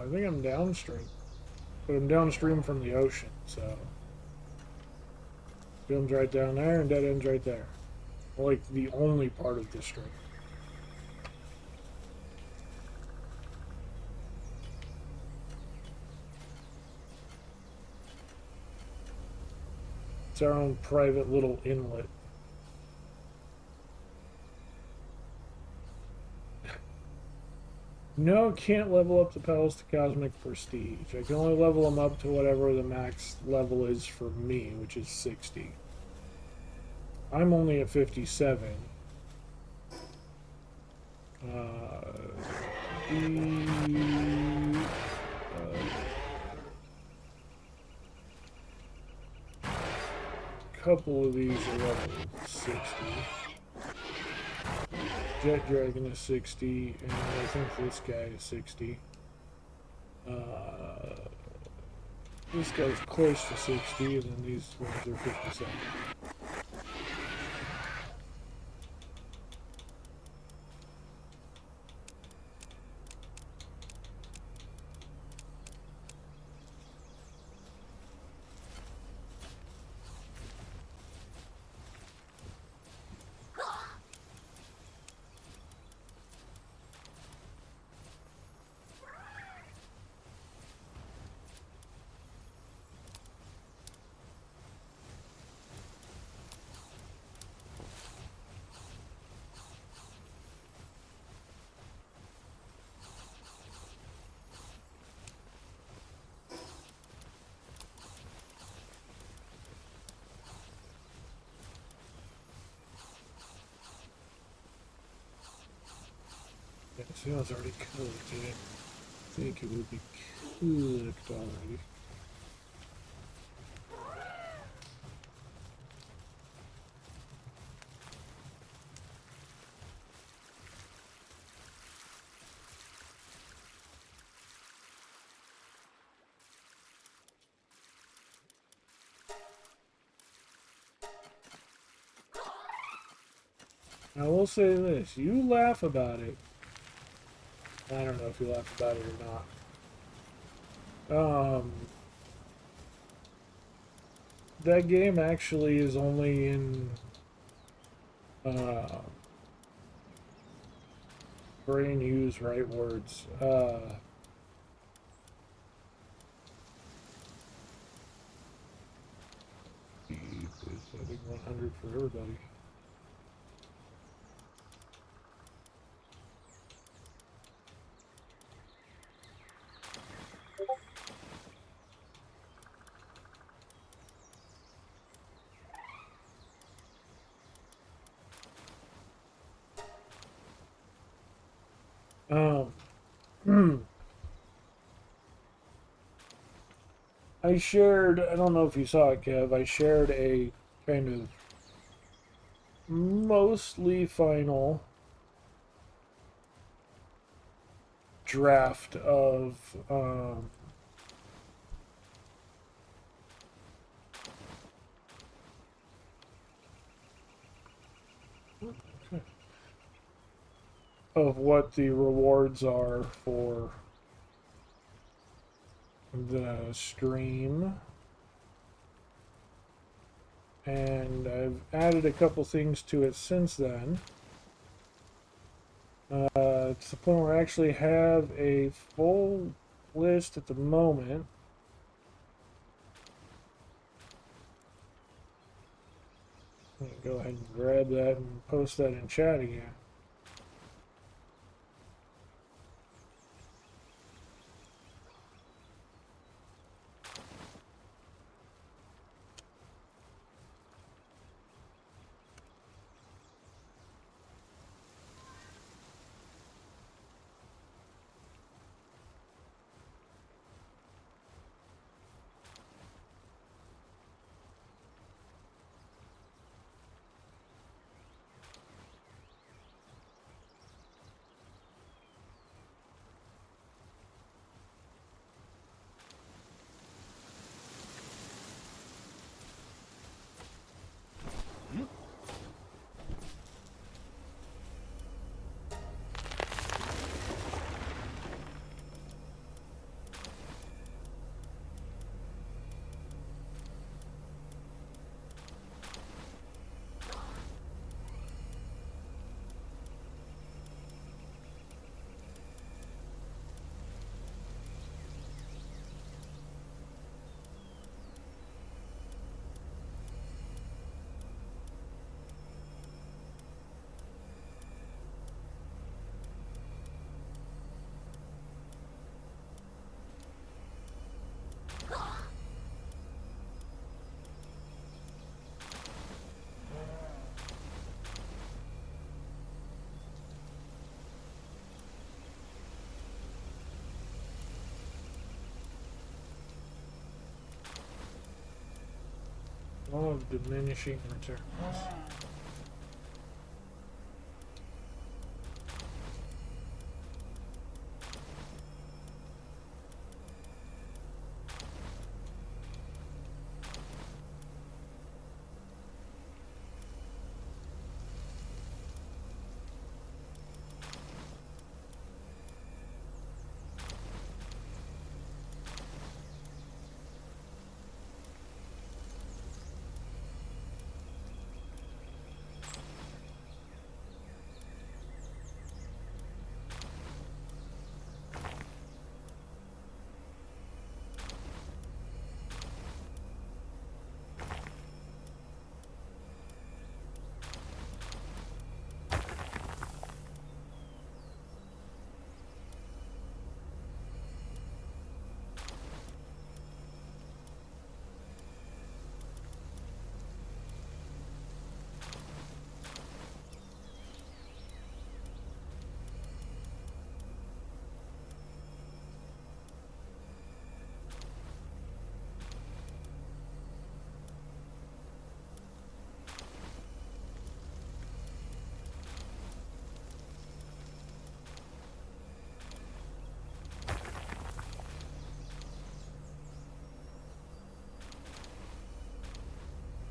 I think I'm downstream. But I'm downstream from the ocean, so... Film's right down there and dead end's right there. Like, the only part of the stream. It's our own private little inlet. No, can't level up the pals to Cosmic Prestige. I can only level them up to whatever the max level is for me, which is 60. I'm only at 57. Couple of these are level 60. Jet Dragon is 60, and I think this guy is 60. This guy's close to 60, and then these ones are 57. Yeah, see, it's already cooked. I think it would be cooked already. I will say this, you laugh about it. I don't know if you laugh about it or not. That game actually is only in brain use right words. I think 100 for everybody. Um, I shared, I don't know if you saw it, Kev, I shared a kind of mostly final draft of what the rewards are for the stream. And I've added a couple things to it since then. To the point where I actually have a full list at the moment. I'm going to go ahead and grab that and post that in chat again. Law of diminishing returns.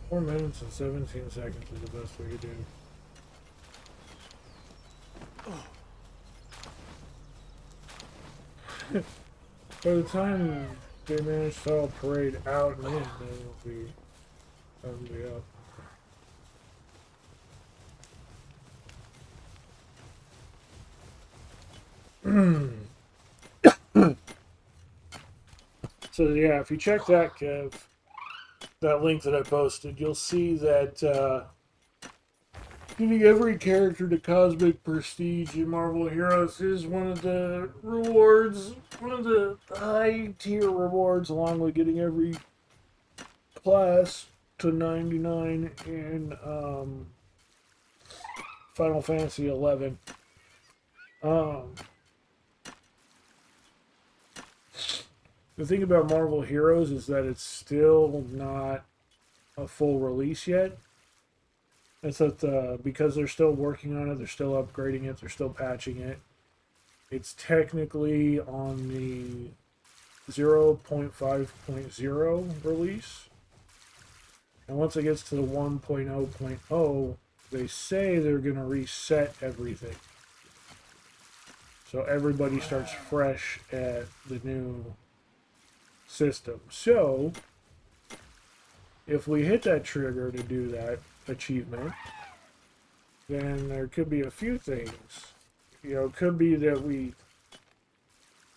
Four minutes and 17 seconds is the best we could do. By the time they manage to all parade out and in, then it'll be up. So yeah, if you check that, Kev, that link that I posted, you'll see that giving every character the cosmic prestige in Marvel Heroes is one of the rewards, one of the high tier rewards, along with getting every class to 99 in Final Fantasy 11. The thing about Marvel Heroes is that it's still not a full release yet. It's that because they're still working on it, they're still upgrading it, they're still patching it. It's technically on the 0.5.0 release. And once it gets to the 1.0.0, they say they're going to reset everything. So everybody starts fresh at the new system. So, if we hit that trigger to do that achievement, then there could be a few things. You know, it could be that we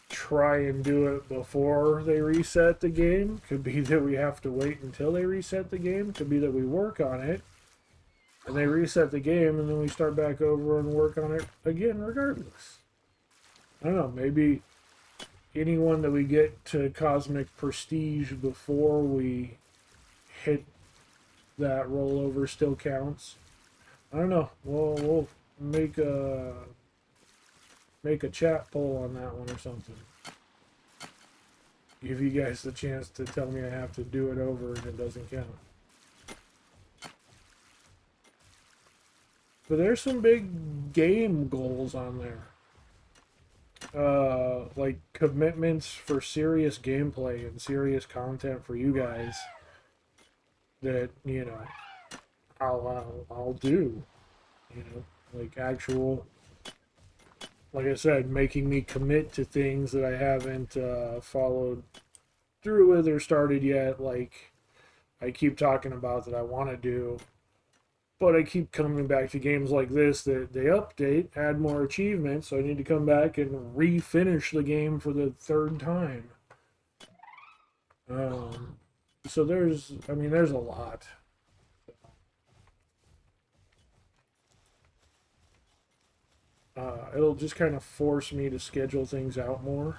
try and do it before they reset the game. Could be that we have to wait until they reset the game. Could be that we work on it and they reset the game and then we start back over and work on it again regardless. I don't know, maybe anyone that we get to Cosmic Prestige before we hit that rollover still counts. I don't know. We'll make a chat poll on that one or something. Give you guys the chance to tell me I have to do it over and it doesn't count. But there's some big game goals on there. Like commitments for serious gameplay and serious content for you guys that, you know, I'll do, you know, like actual, like I said, making me commit to things that I haven't followed through with or started yet. Like I keep talking about that I want to do, but I keep coming back to games like this that they update, add more achievements, so I need to come back and refinish the game for the third time. So there's a lot. It'll just kind of force me to schedule things out more.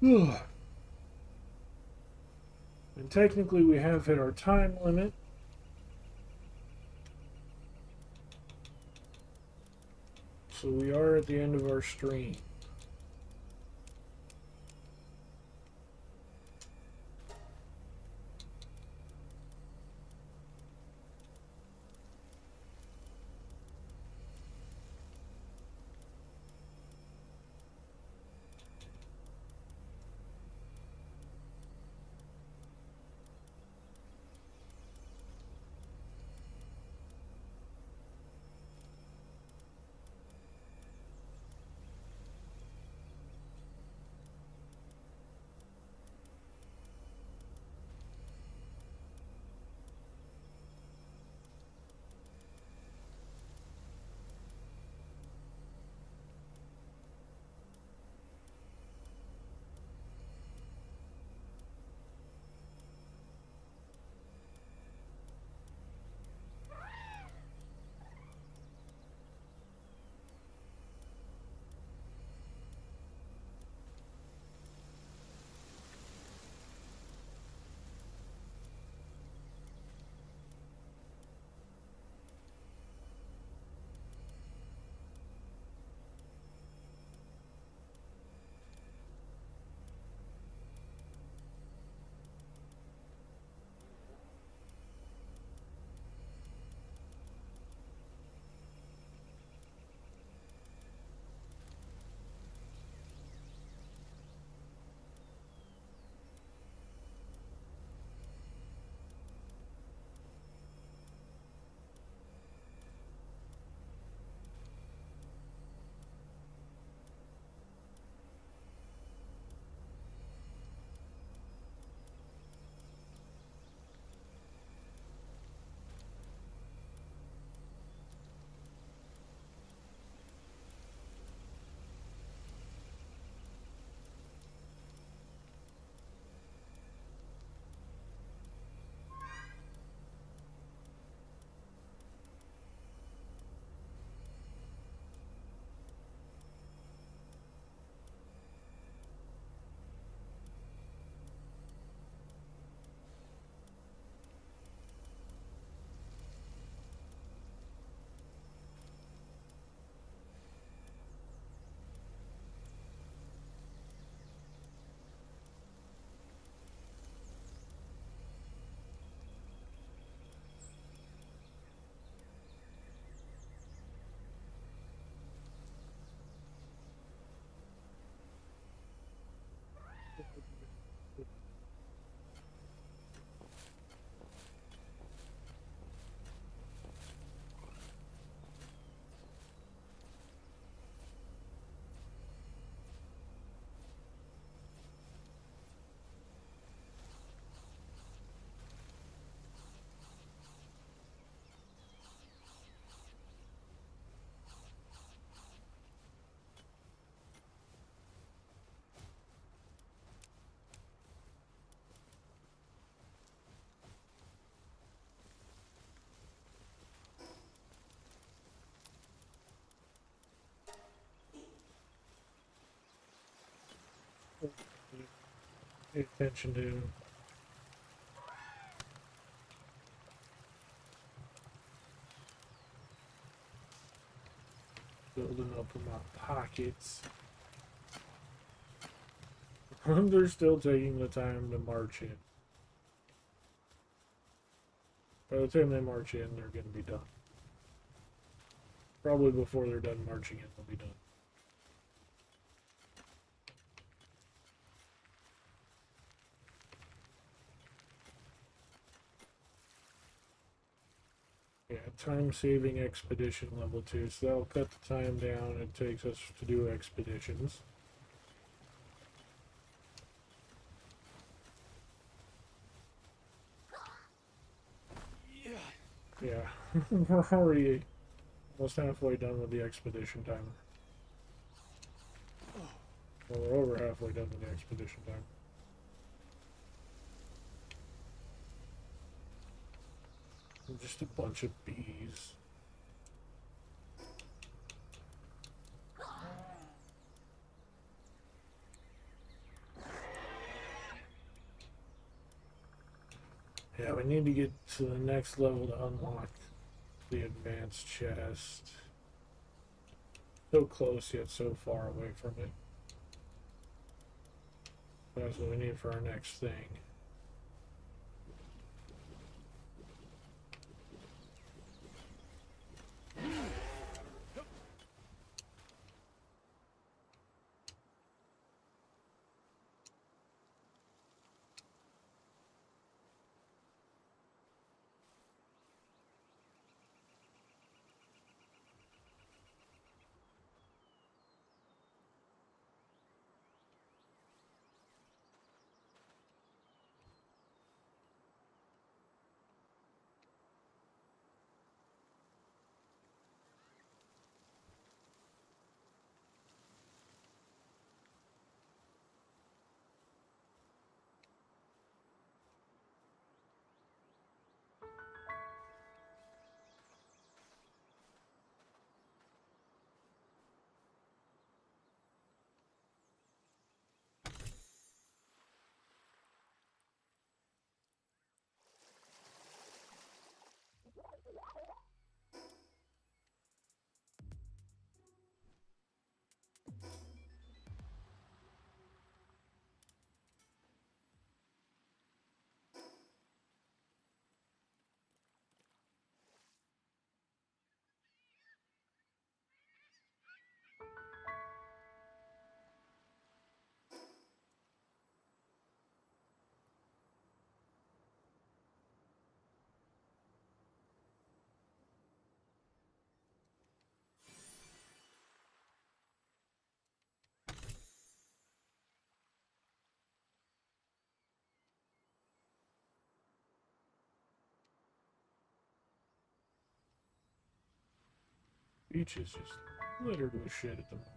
And technically we have hit our time limit. So we are at the end of our stream. Pay attention to. Building up in my pockets. They're still taking the time to march in. By the time they march in, they're going to be done. Probably before they're done marching in, they'll be done. Yeah, time-saving expedition level 2, so that'll cut the time down it takes us to do expeditions. Yeah, we're already almost halfway done with the expedition timer. Well, we're over halfway done with the expedition time. Just a bunch of bees. Yeah, we need to get to the next level to unlock the advanced chest. So close yet so far away from it. That's what we need for our next thing. Beach is just littered with shit at the moment.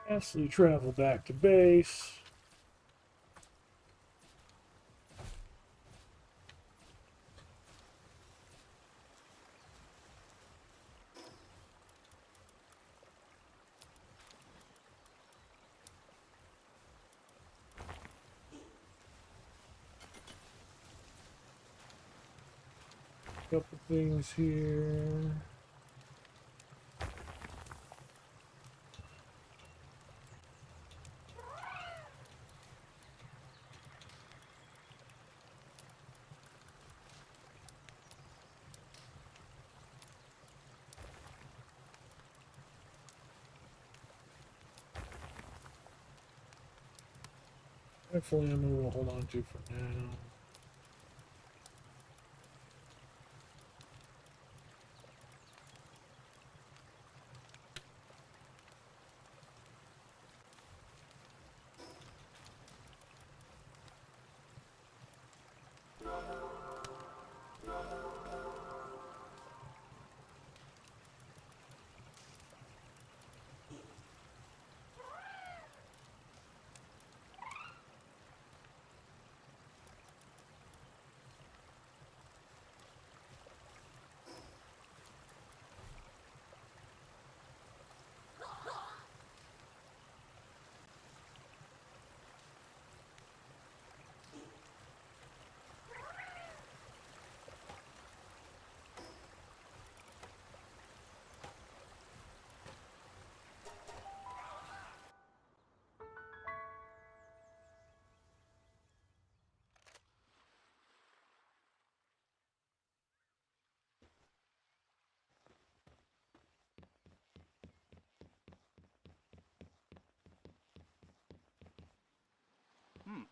Fastly travel back to base. Couple things here. Rifle ammo we'll hold on to for now. Hmm.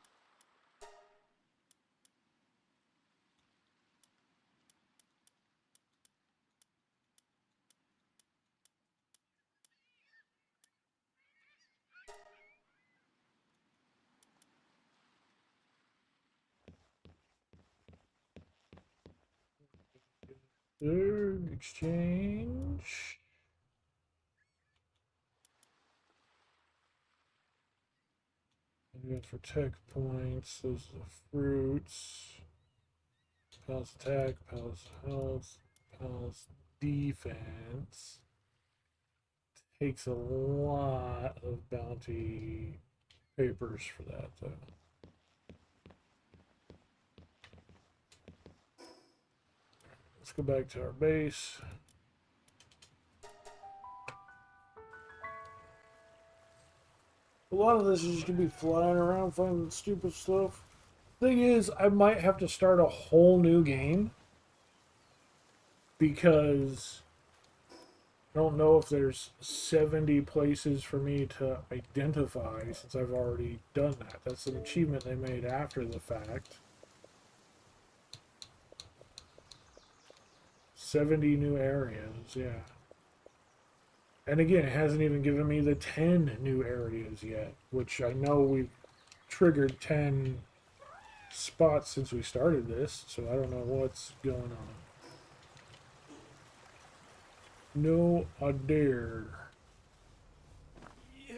Third exchange. And good for tech points. Those are the fruits. Palace attack, palace health, palace defense. Takes a lot of bounty papers for that, though. Let's go back to our base. A lot of this is just gonna be flying around finding stupid stuff. Thing is, I might have to start a whole new game because I don't know if there's 70 places for me to identify since I've already done that. That's an achievement they made after the fact. 70 new areas, yeah. And again, it hasn't even given me the 10 new areas yet, which I know we've triggered 10 spots since we started this, so I don't know what's going on. No idea. Yeah.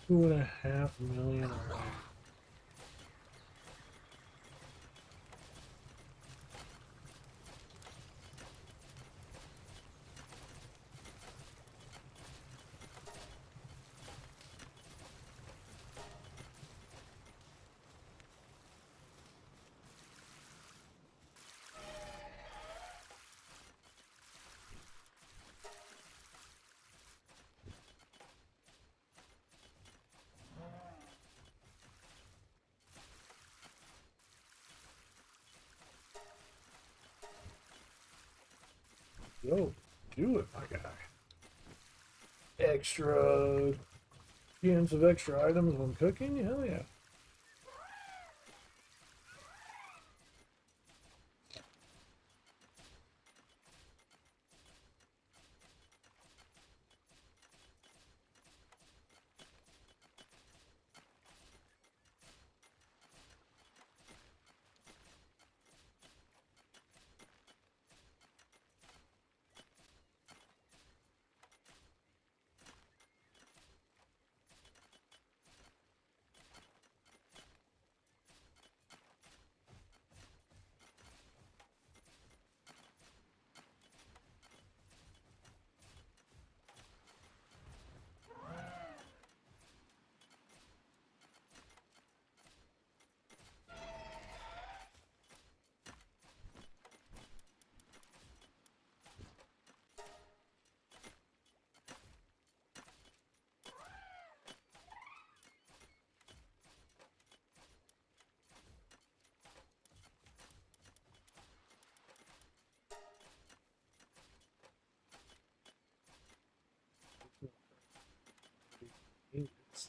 2.5 million away. Yo, do it, my guy. Extra cans of extra items when cooking? Hell yeah.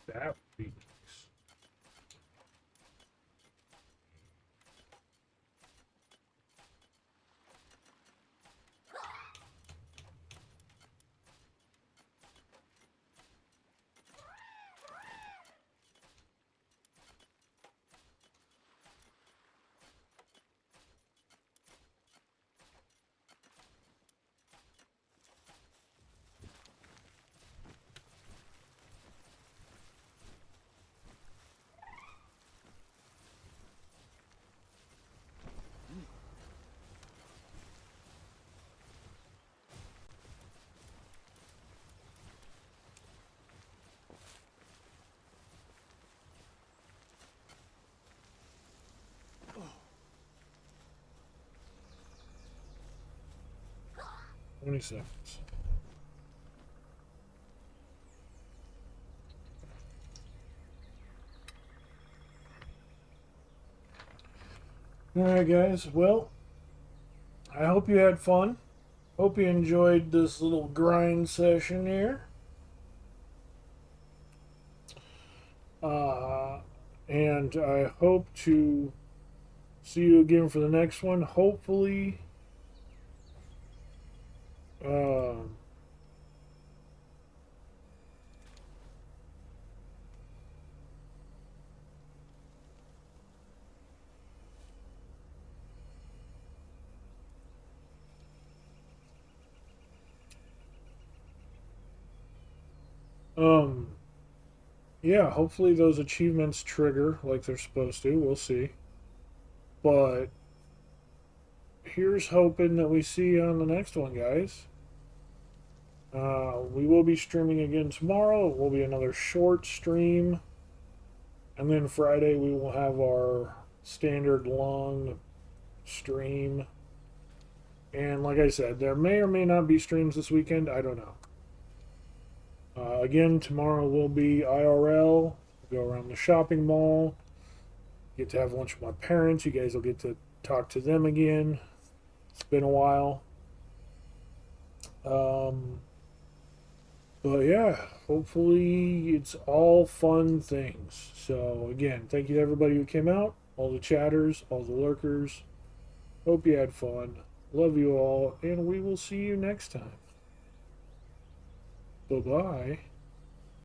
That would be nice. How many seconds? Alright, guys. Well, I hope you had fun. Hope you enjoyed this little grind session here. And I hope to see you again for the next one. Hopefully, uh, um, yeah, hopefully those achievements trigger like they're supposed to. We'll see. But here's hoping that we see you on the next one, guys. We will be streaming again tomorrow. It will be another short stream. And then Friday we will have our standard long stream. And like I said, there may or may not be streams this weekend. I don't know. Again, tomorrow will be IRL. Go around the shopping mall. Get to have lunch with my parents. You guys will get to talk to them again. It's been a while. But yeah, hopefully it's all fun things. So again, thank you to everybody who came out, all the chatters, all the lurkers. Hope you had fun. Love you all, and we will see you next time. Bye-bye.